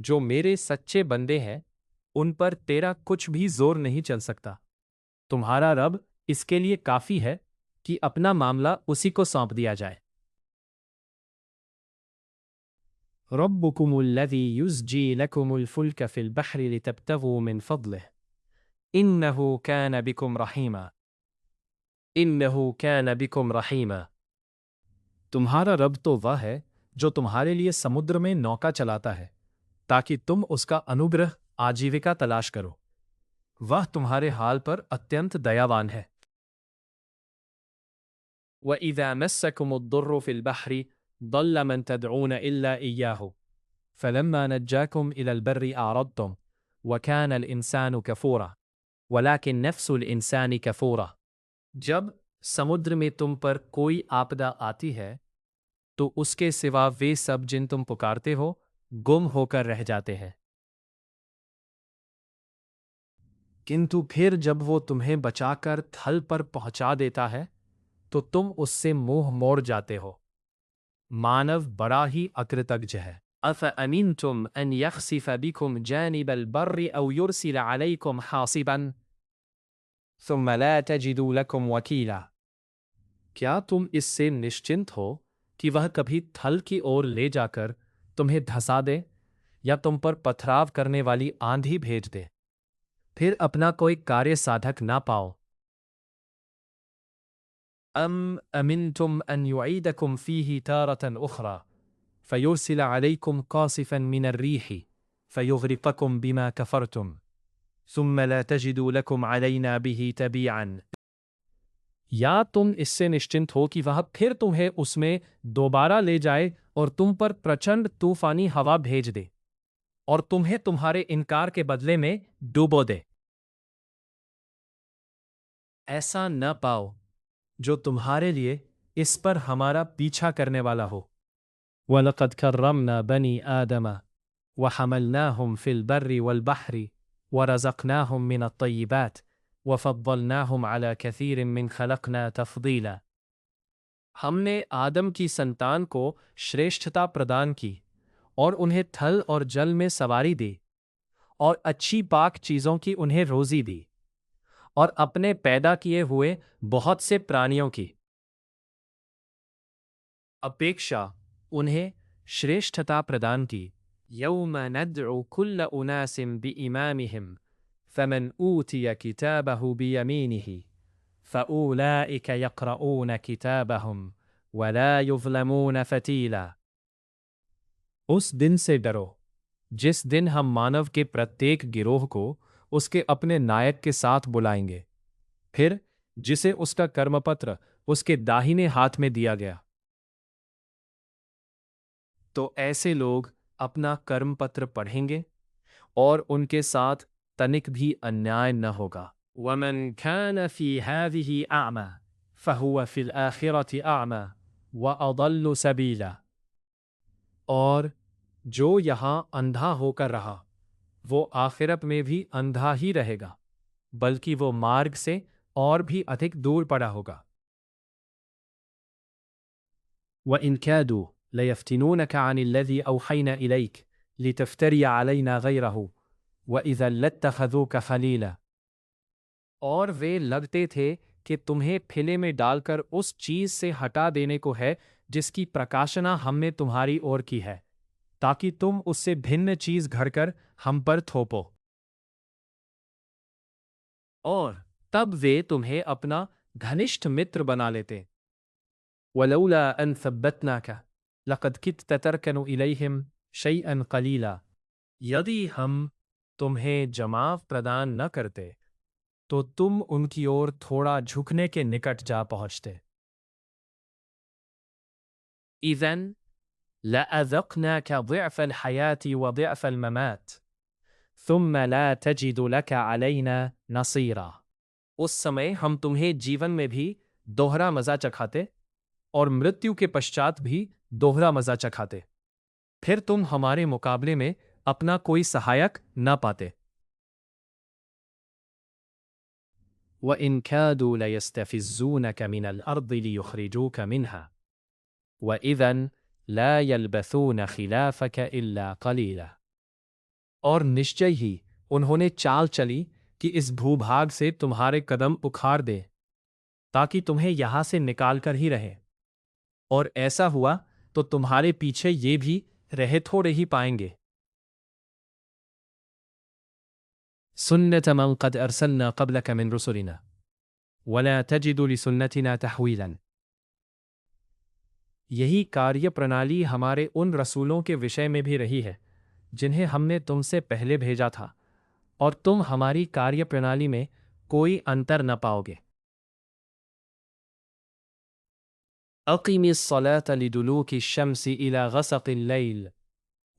جو میرے سچے بندے ہیں ان پر تیرا کچھ بھی زور نہیں چل سکتا، تمہارا رب اس کے لیے کافی ہے کہ اپنا معاملہ اسی کو سونپ دیا جائے۔ ربکم الذی یزجی لکم الفلک فی البحر لتبتغوا من فضلہ انہ کان بکم رحیما، انہ کان بکم رحیما، تمہارا رب تو وہ ہے جو تمہارے لیے سمندر میں نوکا چلاتا ہے تاکہ تم اس کا انوگرہ آجیوکا تلاش کرو، وہ تمہارے حال پر اتنت دیاوان ہے۔ وَإِذَا مَسَّكُمُ الضُّرُّ فِي الْبَحْرِ ضَلَّ مَن تَدْعُونَ إِلَّا إِيَّاهُ فَلَمَّا نَجَّاكُمْ إِلَى الْبَرِّ أَعْرَضْتُمْ وَكَانَ الْإِنسَانُ كَفُورًا وَلَكِنْ نَفْسُ الْإِنسَانِ كَفُورًا، جب سمندر میں تم پر کوئی آپدہ آتی ہے تو اس کے سوا وہ سب جن تم پکارتے ہو گم ہو کر رہ جاتے ہیں، کنتو پھر جب وہ تمہیں بچا کر تھل پر پہنچا دیتا ہے تو تم اس سے منہ موڑ جاتے ہو۔ مانو بڑا ہی اکرتجھ ہے۔ اَفَأَمِنْتُمْ أَنْ يَخْسِفَ بِكُمْ جَانِبَ الْبَرِّ أَوْ يُرْسِلَ عَلَيْكُمْ حَاصِبًا ثُمَّ لَا تَجِدُوا لَكُمْ وَكِيلًا، کیا تم اس سے نشچنت ہو کہ وہ کبھی تھل کی اور لے جا کر تمہیں دھسا دے یا تم پر پتھراو کرنے والی آندھی بھیج دے، پھر اپنا کوئی کاریہ سادھک نہ پاؤ؟ ام امنتم ان یعیدکم فیہ تارۃ اخری فیرسل علیکم قاصفا من الریح فیغرقکم بما کفرتم ثم لا تجدوا لکم علینا بہ تبیعا، یا تم اس سے نشچنت ہو کہ وہ پھر تمہیں اس میں دوبارہ لے جائے اور تم پر پرچنڈ طوفانی ہوا بھیج دے اور تمہیں تمہارے انکار کے بدلے میں ڈوبو دے۔ ایسا نہ پاؤ جو تمہارے لیے اس پر ہمارا پیچھا کرنے والا ہو۔ وَلَقَدْ كَرَّمْنَا بَنِي آدَمَ وَحَمَلْنَاهُمْ فِي الْبَرِّ وَالْبَحْرِ وَرَزَقْنَاهُمْ مِنَ الطَّيِّبَاتِ وَفَضَّلْنَاهُمْ عَلَى كَثِيرٍ مِّنْ خَلَقْنَا تَفْضِيلًا، ہم نے آدم کی سنتان کو شریشٹھتا پردان کی اور انہیں تھل اور جل میں سواری دی اور اچھی پاک چیزوں کی انہیں روزی دی اور اپنے پیدا کیے ہوئے بہت سے پرانیوں کی اپیکشا انہیں شریشٹھتا پردان کی۔ یوم ندعو کل اناس بامامہم فمن اوتی کتابہ بیمینہ فاولئک یقرؤون کتابہم ولا یظلمون فتیلا، اس دن سے ڈرو جس دن ہم مانو کے پرتیک گروہ کو اس کے اپنے نائب کے ساتھ بلائیں گے، پھر جسے اس کا کرم پتر اس کے داہنے ہاتھ میں دیا گیا تو ایسے لوگ اپنا کرم پتر پڑھیں گے اور ان کے ساتھ تنک بھی انیائے نہ ہوگا۔ وَمَنْ كَانَ فِي هَذِهِ أَعْمَى فَهُوَ فِي الْآخِرَةِ أَعْمَى وَأَضَلُّ سَبِيلًا، اور جو یہاں اندھا ہو کر رہا وہ آخرت میں بھی اندھا ہی رہے گا بلکہ وہ مارگ سے اور بھی ادھک دور پڑا ہوگا۔ وَإِنْ كَادُوا لَيَفْتِنُونَكَ عَنِ الَّذِي أَوْحَيْنَا إِلَيْكَ لِتَفْتَرِيَ عَلَيْنَا غَيْرَهُ وَإِذًا لَاتَّخَذُوكَ خَلِيلًا، اور وہ لگتے تھے کہ تمہیں پھلے میں ڈال کر اس چیز سے ہٹا دینے کو ہے جس کی پرکاشنا ہم نے تمہاری اور کی ہے تاکہ تم اس سے بھن چیز گھڑ کر ہم پر تھوپو، اور تب وہ تمہیں اپنا گھنشٹھ متر بنا لیتے۔ وَلَوْلَا أَن ثَبَّتْنَاكَ لَقَدْ كِدْتَ تَرْكَنُ إِلَيْهِمْ شَيْئًا قَلِيلًا، یدی ہم تمہیں جماع پردان نہ کرتے تو تم ان کی اور تھوڑا جھکنے کے نکٹ جا پہنچتے۔ اِذًا لَأَذَقْنَاكَ ضِعْفَ الْحَيَاةِ وَضِعْفَ الْمَمَاتِ ثُمَّ لَا تَجِدُ لَكَ عَلَيْنَا نَصِيرًا، اس سمے ہم تمہیں جیون میں بھی دوہرا مزہ چکھاتے اور مرتیو کے پشچات بھی دوہرا مزہ چکھاتے، پھر تم ہمارے مقابلے میں اپنا کوئی سہایک نہ پاتے۔ وَإِن كَادُوا لَيَسْتَفِزُّونَكَ مِنَ الْأَرْضِ لِيُخْرِجُوكَ مِنْهَا وَإِذًا لَا يَلْبَثُونَ خِلَافَكَ إِلَّا قَلِيلًا۔ اور نشچے ہی انہوں نے چال چلی کہ اس بھوبھاگ سے تمہارے قدم اکھاڑ دے تاکہ تمہیں یہاں سے نکال کر ہی رہے، اور ایسا ہوا تو تمہارے پیچھے یہ بھی رہے تھوڑے ہی پائیں گے۔ سنت من قد ارسلنا قبلك من رسلنا ولا تجد لسنتنا تحویلا۔ یہی کاریہ پرنالی ہمارے ان رسولوں کے وشے میں بھی رہی ہے جنہیں ہم نے تم سے پہلے بھیجا تھا، اور تم ہماری کاریہ پرنالی میں کوئی انتر نہ پاؤ گے۔ اقم الصلاة لدلوک الشمس الى غسق اللیل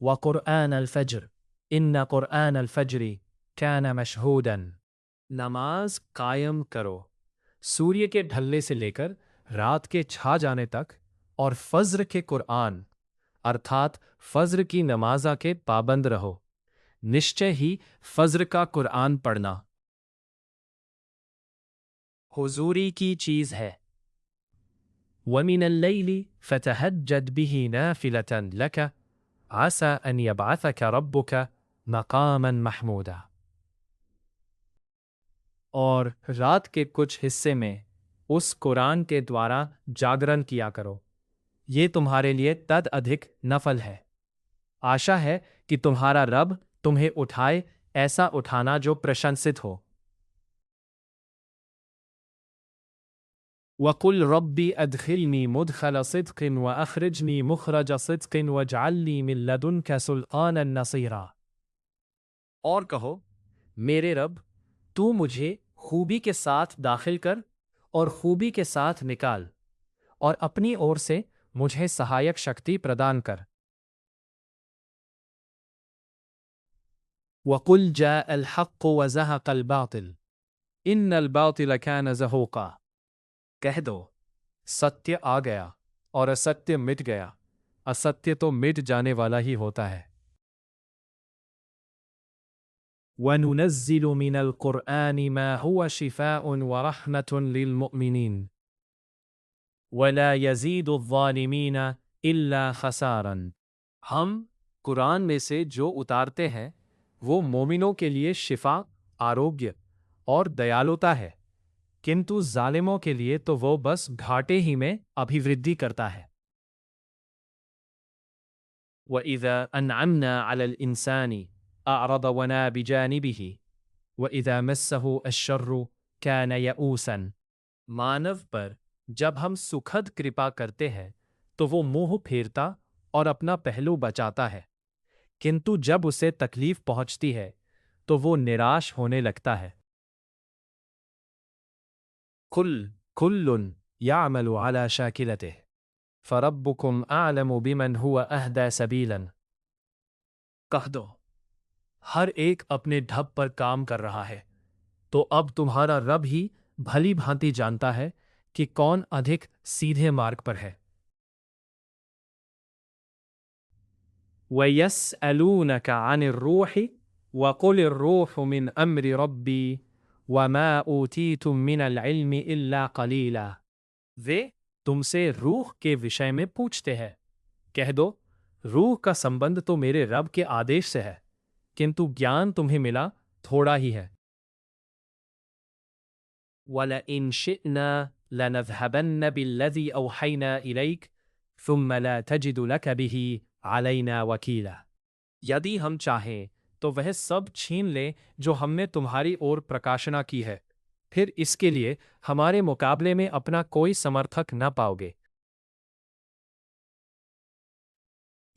وقرآن الفجر ان قرآن الفجر کان مشہودا۔ نماز قائم کرو سوریہ کے ڈھلنے سے لے کر رات کے چھا جانے تک، اور فجر کے قرآن ارتھات فجر کی نمازہ کے پابند رہو، نشچے ہی فجر کا قرآن پڑھنا حضوری کی چیز ہے۔ وَمِنَ اللَّيْلِ فَتَهَجَّدْ بِهِ نَافِلَةً لَكَ عَسَىٰ أَن يَبْعَثَكَ رَبُّكَ مَقَامًا مَحْمُودًا۔ اور رات کے کچھ حصے میں اس قرآن کے دوارا جاگرن کیا کرو، یہ تمہارے لیے تد ادھک نفل ہے، آشا ہے کہ تمہارا رب تمہیں اٹھائے ایسا اٹھانا جو پرشنست ہو۔ وَقُلْ رَبِّ أَدْخِلْنِي مُدْخَلَ صِدْقٍ وَأَخْرِجْنِي مُخْرَجَ صِدْقٍ وَاجْعَلْ لِي مِن لَّدُنْكَ سُلْطَانًا نَصِيرًا۔ اور کہو، میرے رب، تو مجھے خوبی کے ساتھ داخل کر اور خوبی کے ساتھ نکال، اور اپنی اور سے مجھے سہایک شکتی پردان کر۔ وَقُلْ جَاءَ الْحَقُّ وَزَهَقَ الْبَاطِلُ إِنَّ الْبَاطِلَ كَانَ زَهُوقًا۔ کہہ دو، ستیہ آ گیا اور استیہ مٹ گیا، استیہ تو مٹ جانے والا ہی ہوتا ہے۔ وَنُنَزِّلُ مِنَ الْقُرْآنِ مَا هُوَ شِفَاءٌ وَرَحْمَةٌ لِّلْمُؤْمِنِينَ وَلَا يَزِيدُ الظَّالِمِينَ إِلَّا خَسَارًا۔ ہم قرآن میں سے جو اتارتے ہیں وہ مومنوں کے لیے شفا، آروگیہ اور دیالوتا ہے، کنتو ظالموں کے لیے تو وہ بس گھاٹے ہی میں ابھیوردھی کرتا ہے۔ وَإِذَا أَنْعَمْنَا عَلَى الْإِنسَانِ أَعْرَضَ وَنَأَىٰ بِجَانِبِهِ وَإِذَا مَسَّهُ الشَّرُّ كَانَ يَئُوسًا۔ مانو پر جب ہم سکھد کرپا کرتے ہیں تو وہ منہ پھیرتا اور اپنا پہلو بچاتا ہے، کنتو جب اسے تکلیف پہنچتی ہے تو وہ نراش ہونے لگتا ہے۔ قُلْ كُلٌّ يَعْمَلُ عَلَى شَاكِلَتِهِ فَرَبُّكُمْ أَعْلَمُ بِمَنْ هُوَ أَهْدَىٰ سَبِيلًا۔ کہہ دو، ہر ایک اپنے ڈھب پر کام کر رہا ہے، تو اب تمہارا رب ہی بھلی بھانتی جانتا ہے کہ کون ادھک سیدھے مارگ پر ہے۔ وَيَسْأَلُونَكَ عَنِ الرُّوحِ وَقُلِ الرُّوحُ مِنْ أَمْرِ رَبِّي وَمَا أُوتِيتُم مِّنَ الْعِلْمِ إِلَّا قَلِيلًا۔ وہ تم سے روح کے وشے میں پوچھتے ہیں، کہہ دو، روح کا سمبند تو میرے رب کے آدیش سے ہے، کنتو گیان تمہیں ملا تھوڑا ہی ہے۔ وَلَئِن شِئْنَا لَنَذْهَبَنَّ بِالَّذِي أَوْحَيْنَا إِلَيْكَ ثُمَّ لَا تَجِدُ لَكَ بِهِ عَلَيْنَا وَكِيلًا۔ یدی ہم چاہیں تو وہ سب چھین لیں جو ہم نے تمہاری اور پرکاشنا کی ہے، پھر اس کے لیے ہمارے مقابلے میں اپنا کوئی سمرتھک نہ پاؤ گے۔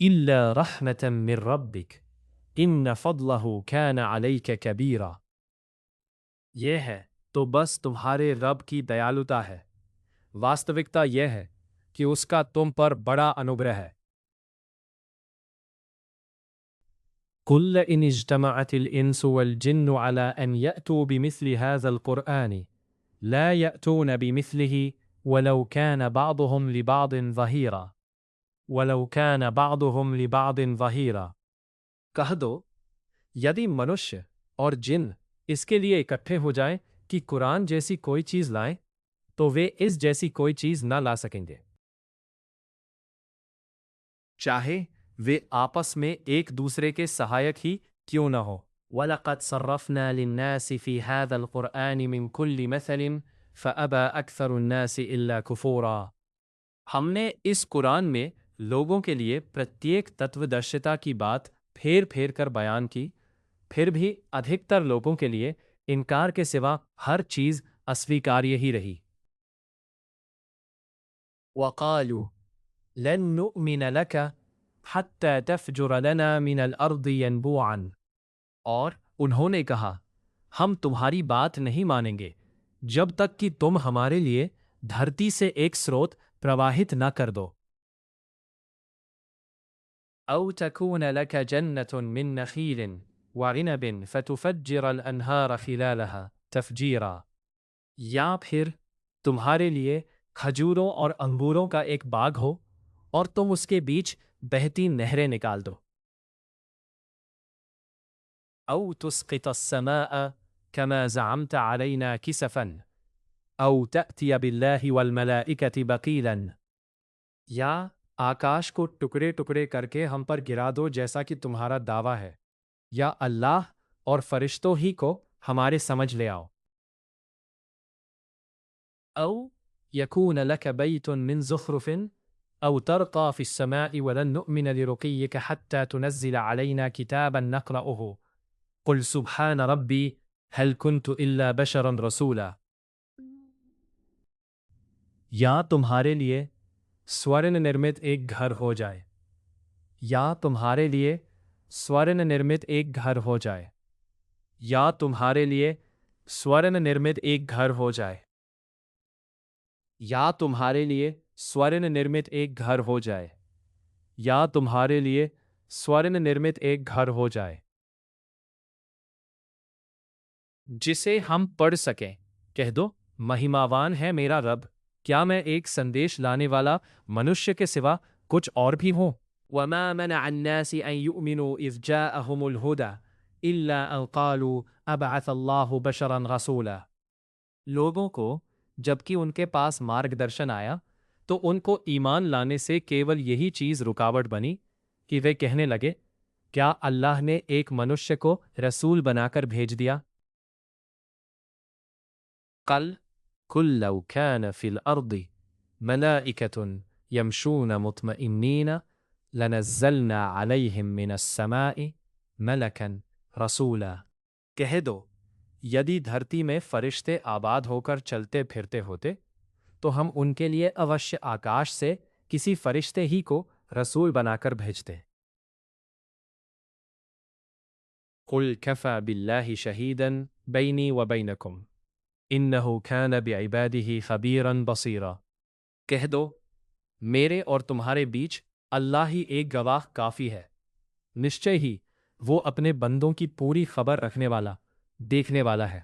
إِلَّا رَحْمَةً مِّن رَّبِّكَ إِنَّ فَضْلَهُ كَانَ عَلَيْكَ كَبِيرًا۔ یہ ہے تو بس تمہارے رب کی دیالوتا ہے، واستوکتا یہ ہے کہ اس کا تم پر بڑا انوگرہ ہے۔ قُلْ لَئِنِ اجْتَمَعَتِ الْإِنسُ وَالْجِنُّ عَلَىٰ أَن يَأْتُوا بِمِثْلِ هَٰذَا الْقُرْآنِ لَا يَأْتُونَ بِمِثْلِهِ
وَلَوْ كَانَ بَعْضُهُمْ لِبَعْضٍ ظَهِيرًا وَلَوْ كَانَ بَعْضُهُمْ لِبَعْضٍ ظَهِيرًا کہہ دو یدی منشیہ اور جن اس کے لیے اکٹھے ہو جائیں کہ قرآن جیسی کوئی چیز لائیں تو وہ اس جیسی کوئی چیز نہ لا سکیں گے، چاہے وہ آپس میں ایک دوسرے کے سہایک ہی کیوں نہ ہو۔ وَلَقَدْ صَرَّفْنَا لِلنَّاسِ فِي هَذَا الْقُرْآنِ مِنْ كُلِّ مَثَلٍ فَأَبَى أَكْثَرُ النَّاسِ إِلَّا كُفُورًا ہم نے اس قرآن میں لوگوں کے لیے پرتیک تتودرشتا کی بات پھیر پھیر کر بیان کی، پھر بھی ادھکتر لوگوں کے لیے انکار کے سوا ہر چیز اسویکاریہ ہی رہی۔ وَقَالُوا لَن نُؤْمِنَ لَكَ حَتَّى تَفْجُرَ لَنَا مِنَ الْأَرْضِ يَنبُوعًا اور انہوں نے کہا ہم تمہاری بات نہیں مانیں گے جب تک کہ تم ہمارے لیے دھرتی سے ایک سروت پرواہت نہ کر دو۔ أَوْ تَكُونَ لَكَ جَنَّةٌ مِّن نَخِيلٍ وَعِنَبٍ فَتُفَجِّرَ الْأَنْهَارَ خِلَالَهَا تَفْجِيرًا یا پھر تمہارے لیے کھجوروں اور انگوروں کا ایک باغ ہو اور تم اس کے بیچ بہتی نہریں نکال دو۔ أَوْ تُسْقِطَ السَّمَاءَ كَمَا زَعَمْتَ عَلَيْنَا كِسَفًا أَوْ تَأْتِيَ بِاللَّهِ وَالْمَلَائِكَةِ بَقِيلًا یا آکاش کو ٹکڑے ٹکڑے کر کے ہم پر گرا دو جیسا کہ تمہارا دعویٰ ہے، یا اللہ اور فرشتوں ہی کو ہمارے سمجھ لے آؤ۔ أَوْ يَكُونَ لَكَ بَيْتٌ مِّن زُخْرُفٍ أَوْ تَرْقَىٰ فِي السَّمَاءِ وَلَن نُّؤْمِنَ لِرُقِيِّكَ حَتَّىٰ تُنَزِّلَ عَلَيْنَا كِتَابًا نَّقْرَؤُهُ قُلْ سُبْحَانَ رَبِّي هَلْ كُنْتُ إِلَّا بَشَرًا رَسُولًا یا تمہارے لیے سورن نرمت ایک گھر ہو جائے، یا تمہارے لیے سورن نرمت ایک گھر ہو جائے، یا تمہارے لیے سورن نرمت ایک گھر ہو جائے، یا تمہارے لیے سورن نرمت ایک گھر ہو جائے، یا تمہارے لیے سورن نرمت ایک گھر ہو جائے جسے ہم پڑھ سکیں۔ کہہ دو مہیماوان ہے میرا رب، کیا میں ایک سندیش لانے والا منشیہ کے سوا کچھ اور بھی ہوں؟ وَمَا مَنَعَ النَّاسِ أَن يُؤْمِنُوا إِذْ جَاءَهُمُ الْهُدَى إِلَّا أَن قَالُوا أَبْعَثَ اللَّهُ بَشَرًا رَسُولًا لوگوں کو جبکہ ان کے پاس مارگ درشن آیا تو ان کو ایمان لانے سے کیول یہی چیز رکاوٹ بنی کہ وہ کہنے لگے کیا اللہ نے ایک منشیہ کو رسول بنا کر بھیج دیا؟ قُلْ لَوْ كَانَ فِي الْأَرْضِ مَلَائِكَةٌ يَمْشُونَ مُطْمَئِنِّينَ لَنَزَّلْنَا عَلَيْهِمْ مِنَ السَّمَاءِ مَلَكًا رَسُولًا کہہ دو یدی دھرتی میں فرشتے آباد ہو کر چلتے پھرتے ہوتے تو ہم ان کے لیے اوشیہ آکاش سے کسی فرشتے ہی کو رسول بنا کر بھیجتے۔ قُلْ كَفَى بِاللَّهِ شَهِيدًا بَيْنِي وَبَيْنَكُمْ إِنَّهُ كَانَ بِعِبَادِهِ خَبِيرًا بَصِيرًا کہہ دو میرے اور تمہارے بیچ اللہ ہی ایک گواہ کافی ہے، نشچے ہی وہ اپنے بندوں کی پوری خبر رکھنے والا دیکھنے والا ہے۔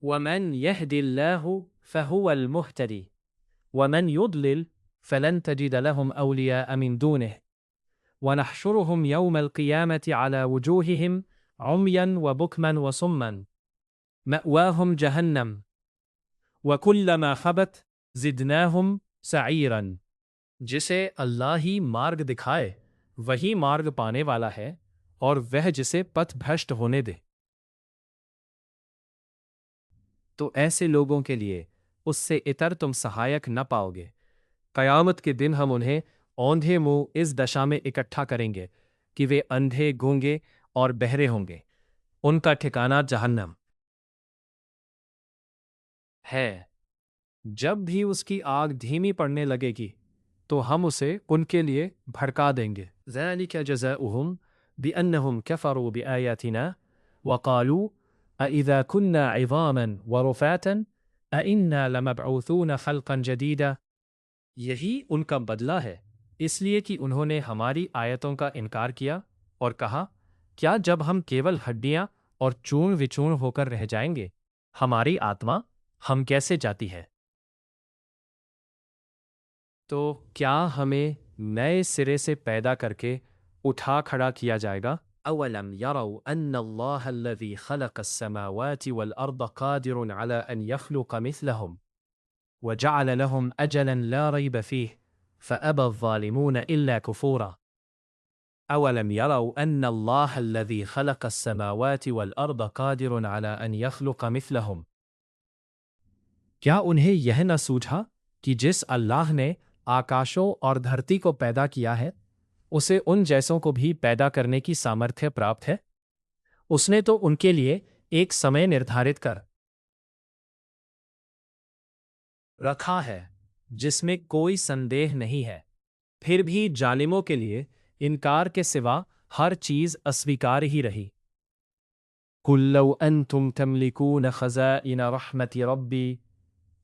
وَمَنْ يَهْدِ اللَّهُ فَهُوَ الْمُهْتَدِي وَمَنْ يُضْلِلْ فَلَنْ تَجِدَ لَهُمْ أَوْلِيَاءَ مِنْ دُونِهِ وَنَحْشُرُهُمْ يَوْمَ الْقِيَامَةِ عَلَى وُجُوهِهِمْ عُمْيًا وَبُكْمًا وَصُمًّا مَأْوَاهُمْ جَهَنَّمُ وَكُلَّمَا خَبَتْ زِدْنَاهُمْ سَعِيرًا جسے اللہ ہی مارگ دکھائے وہی مارگ پانے والا ہے اور وہ جسے پتھ بھرشٹ ہونے دے۔ تو ایسے لوگوں کے لیے اس سے اتر تم سہایک نہ پاؤ گے۔ قیامت کے دن ہم انہیں اوندھے منہ اس دشا میں اکٹھا کریں گے کہ وہ اندھے گونگے اور بہرے ہوں گے، ان کا ٹھکانہ جہنم ہے۔ جب بھی اس کی آگ دھیمی پڑنے لگے گی تو ہم اسے ان کے لیے بھڑکا دیں گے۔ ذَلِكَ جَزَاؤُهُمْ بِأَنَّهُمْ كَفَرُوا بِآيَاتِنَا وَقَالُوا أَإِذَا كُنَّا عِظَامًا وَرُفَاتًا أَإِنَّا لَمَبْعُوثُونَ خَلْقًا جَدِيدًا یہی ان کا بدلہ ہے اس لیے کہ انہوں نے ہماری آیتوں کا انکار کیا اور کہا کیا جب ہم کیول ہڈیاں اور چون وچون ہو کر رہ جائیں گے ہماری آتما
ہم کیسے جاتی ہے؟ تو کیا ہمیں نئے سرے سے پیدا کر کے اٹھا کھڑا کیا جائے گا؟ اولم يروا ان اللہ الذي خلق السماوات والارض قادر على ان يخلق مثلهم وجعل لهم اجلا لا ريب فيه فابى الظالمون الا كفورا اولم يروا ان اللہ الذي خلق السماوات والارض قادر على ان يخلق مثلهم کیا انہیں یہ نہ سوجھا کہ جس اللہ نے آکاشوں اور دھرتی کو پیدا کیا ہے اسے ان جیسوں کو بھی پیدا کرنے کی سامرتھیہ پراپت ہے؟ اس نے تو ان کے لیے ایک سمے نردھارت کر رکھا ہے جس میں کوئی سندیہ نہیں ہے، پھر بھی ظالموں کے لیے انکار کے سوا ہر چیز اسویکار ہی رہی۔ قُل لَوْ أَنْتُمْ تَمْلِكُونَ خَزَائِنَ رَحْمَةِ رَبِّي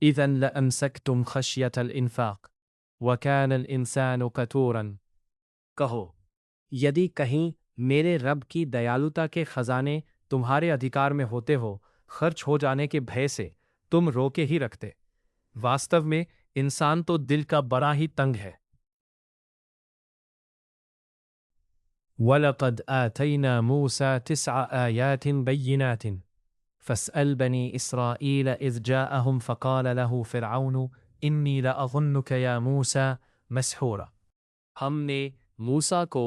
إِذًا لَأَمْسَكْتُمْ خَشْيَةَ الْإِنفَاقِ وَكَانَ الْإِنسَانُ قَتُورًا۔ کہو، یدی کہیں میرے رب کی دیالوتا کے خزانے تمہارے ادھیکار میں ہوتے ہو، خرچ ہو جانے کے بھے سے تم روکے ہی رکھتے۔ واستو میں انسان تو دل کا بڑا ہی تنگ ہے۔ وَلَقَدْ آتَيْنَا مُوسَى 9 آيَاتٍ بَيِّنَاتٍ فَاسْأَلْ بَنِي إِسْرَائِيلَ إِذْ جَاءَهُمْ فَقَالَ لَهُ فِرْعَوْنُ إِنِّي لَأَظُنُّكَ يَا مُوسَى مَسْحُورًا۔ ہم نے موسیٰ کو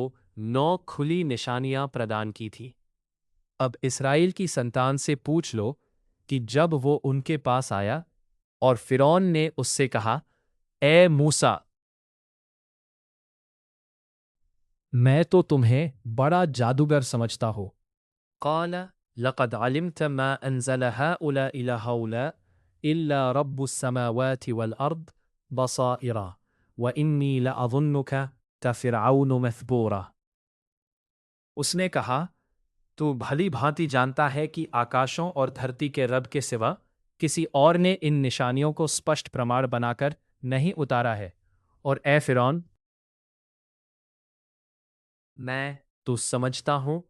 9 کھلی نشانیاں پردان کی تھی۔ اب اسرائیل کی سنتان سے پوچھ لو کہ جب وہ ان کے پاس آیا اور فرعون نے اس سے کہا، اے موسیٰ، میں تو تمہیں بڑا جادوگر سمجھتا ہوں۔ قال لقد علمت ما انزل هؤلاء الا هؤلاء الا رب السماوات والارض بصائر وانی لاظنك فرعون مثبورا۔ اس نے کہا، تو بھلی بھانتی جانتا ہے کہ آکاشوں اور دھرتی کے رب کے سوا کسی اور نے ان نشانیوں کو سپشٹ پرماڑ بنا کر نہیں اتارا ہے، اور اے فرعون، میں تو سمجھتا ہوں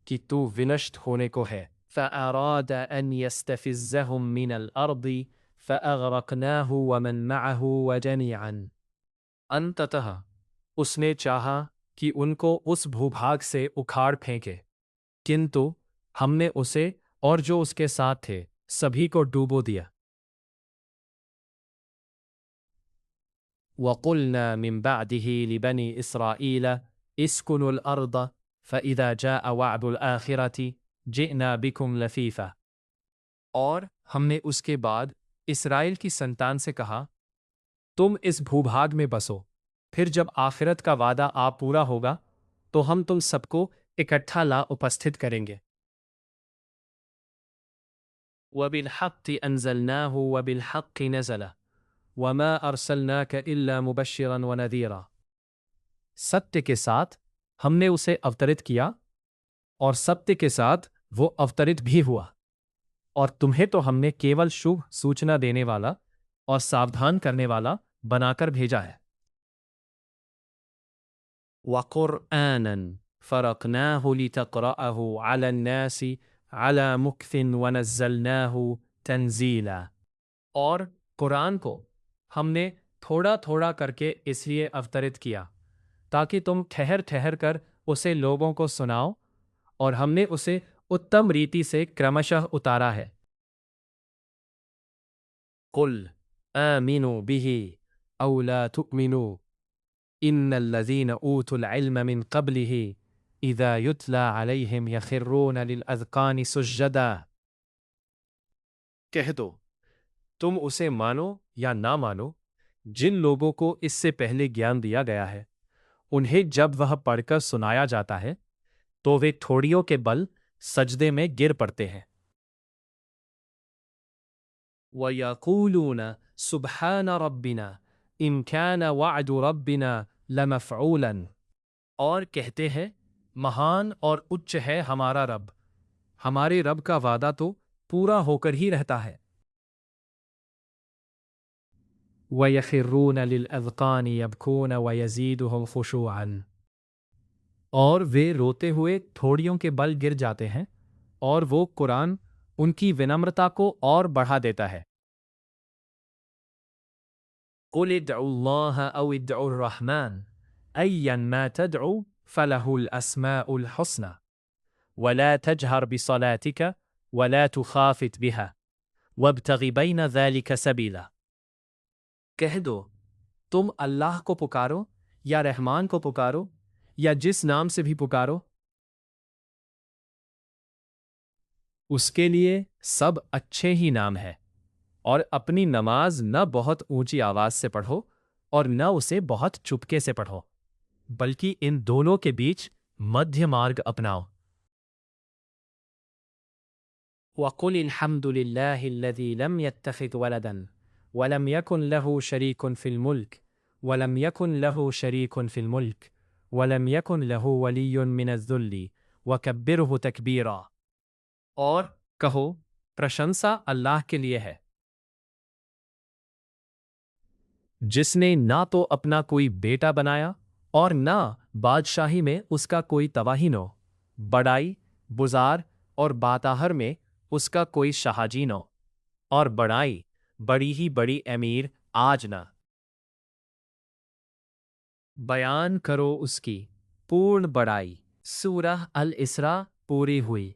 کہ تو ونشت ہونے کو ہے۔ فَأَرَادَ أَنْ يَسْتَفِزَّهُمْ مِنَ الْأَرْضِ فَأَغْرَقْنَاهُ وَمَنْ مَعَهُ وَجَمِيعًا۔ انتتہ اس نے چاہا کہ ان کو اس بھوبھاگ سے اکھاڑ پھینکے، کنتو ہم نے اسے اور جو اس کے ساتھ تھے سبھی کو ڈوبو دیا۔ وَقُلْنَا مِن بَعْدِهِ لِبَنِي إِسْرَائِيلَ اسْكُنُوا الْأَرْضَ فَإِذَا جَاءَ وَعْدُ الْآخِرَةِ جِئْنَا بِكُمْ لَفِيفًا۔ اور ہم نے اس کے بعد اسرائیل کی سنتان سے کہا، تم اس بھوبھاگ میں بسو، پھر جب آخرت کا وعدہ آ پورا ہوگا تو ہم تم سب کو اکٹھا لا اپستھت کریں گے۔ وَبِالْحَقِّ أَنزَلْنَاهُ وَبِالْحَقِّ نَزَلَ وَمَا أَرْسَلْنَاكَ إِلَّا مُبَشِّرًا وَنَذِيرًا۔ ستیہ کے ساتھ ہم نے اسے اوترت کیا اور ستیہ کے ساتھ وہ اوترت بھی ہوا، اور تمہیں تو ہم نے کیول شبھ سوچنا دینے والا اور ساودھان کرنے والا بنا کر بھیجا ہے۔ وَقُرْآنًا فَرَقْنَاهُ لِتَقْرَأَهُ عَلَى النَّاسِ عَلَى مُكْثٍ وَنَزَّلْنَاهُ تَنزِيلًا۔ اور قرآن کو ہم نے تھوڑا تھوڑا کر کے اس لیے اوترت کیا تاکہ تم ٹھہر ٹھہر کر اسے لوگوں کو سناؤ، اور ہم نے اسے اتم ریتی سے کرمشಃ اتارا ہے۔ قُلْ آمِنُوا بِهِ أَوْ لَا تُؤْمِنُوا إِنَّ الَّذِينَ أُوتُوا الْعِلْمَ مِنْ قَبْلِهِ إِذَا يُتْلَى عَلَيْهِمْ يَخِرُّونَ لِلْأَذْقَانِ سُجَّدًا۔ کہہ دو، تم اسے مانو یا نہ مانو، جن لوگوں کو اس سے پہلے گیان دیا گیا ہے، انہیں جب وہ پڑھ کر سنایا جاتا ہے تو وہ ٹھوڑیوں کے بل سجدے میں گر پڑتے ہیں۔ وَيَقُولُونَ سُبْحَانَ رَبِّنَا إِن كَانَ وَعْدُ رَبِّنَا لَمَفْعُولًا۔ اور کہتے ہیں، مہان اور اچ ہے ہمارا رب، ہمارے رب کا وعدہ تو پورا ہو کر ہی رہتا ہے۔ وَيَخِرُّونَ لِلْأَذْقَانِ يَبْكُونَ وَيَزِيدُهُمْ خُشُوعًا۔ اور وہ روتے ہوئے تھوڑیوں کے بل گر جاتے ہیں، اور وہ قرآن ان کی ونمرتا کو اور بڑھا دیتا ہے۔
قل ادعوا الله أو ادعوا الرحمن أيا ما تدعوا فله الأسماء الحسنى ولا تجهر بصلاتك ولا تخافت بها وابتغ بين ذلك سبيلا.
کہہ دو تم اللہ کو پکارو یا رحمان کو پکارو یا جس نام سے بھی پکارو، اس کے لیے سب اچھے ہی نام ہے، اور اپنی نماز نہ بہت اونچی آواز سے پڑھو اور نہ اسے بہت چپکے سے پڑھو، بلکہ ان دونوں کے بیچ مدھیہ مارگ اپناؤ۔
وقل الحمد لله الذي لم يتخذ ولدا ولم يكن له شريك في الملك ولم يكن له شريك في الملك ولم يكن له ولي من الذل وكبره تكبيرا۔
اور کہو پرشنسا اللہ کے لیے ہے، جس نے نہ تو اپنا کوئی بیٹا بنایا اور نہ بادشاہی میں اس کا کوئی توہین ہو، بڑائی، بزار اور باتاہر میں اس کا کوئی شہاجین ہو، اور بڑائی بڑی ہی بڑی امیر آج نہ۔ بیان کرو اس کی پورن بڑائی۔ سورہ الاسراء پوری ہوئی۔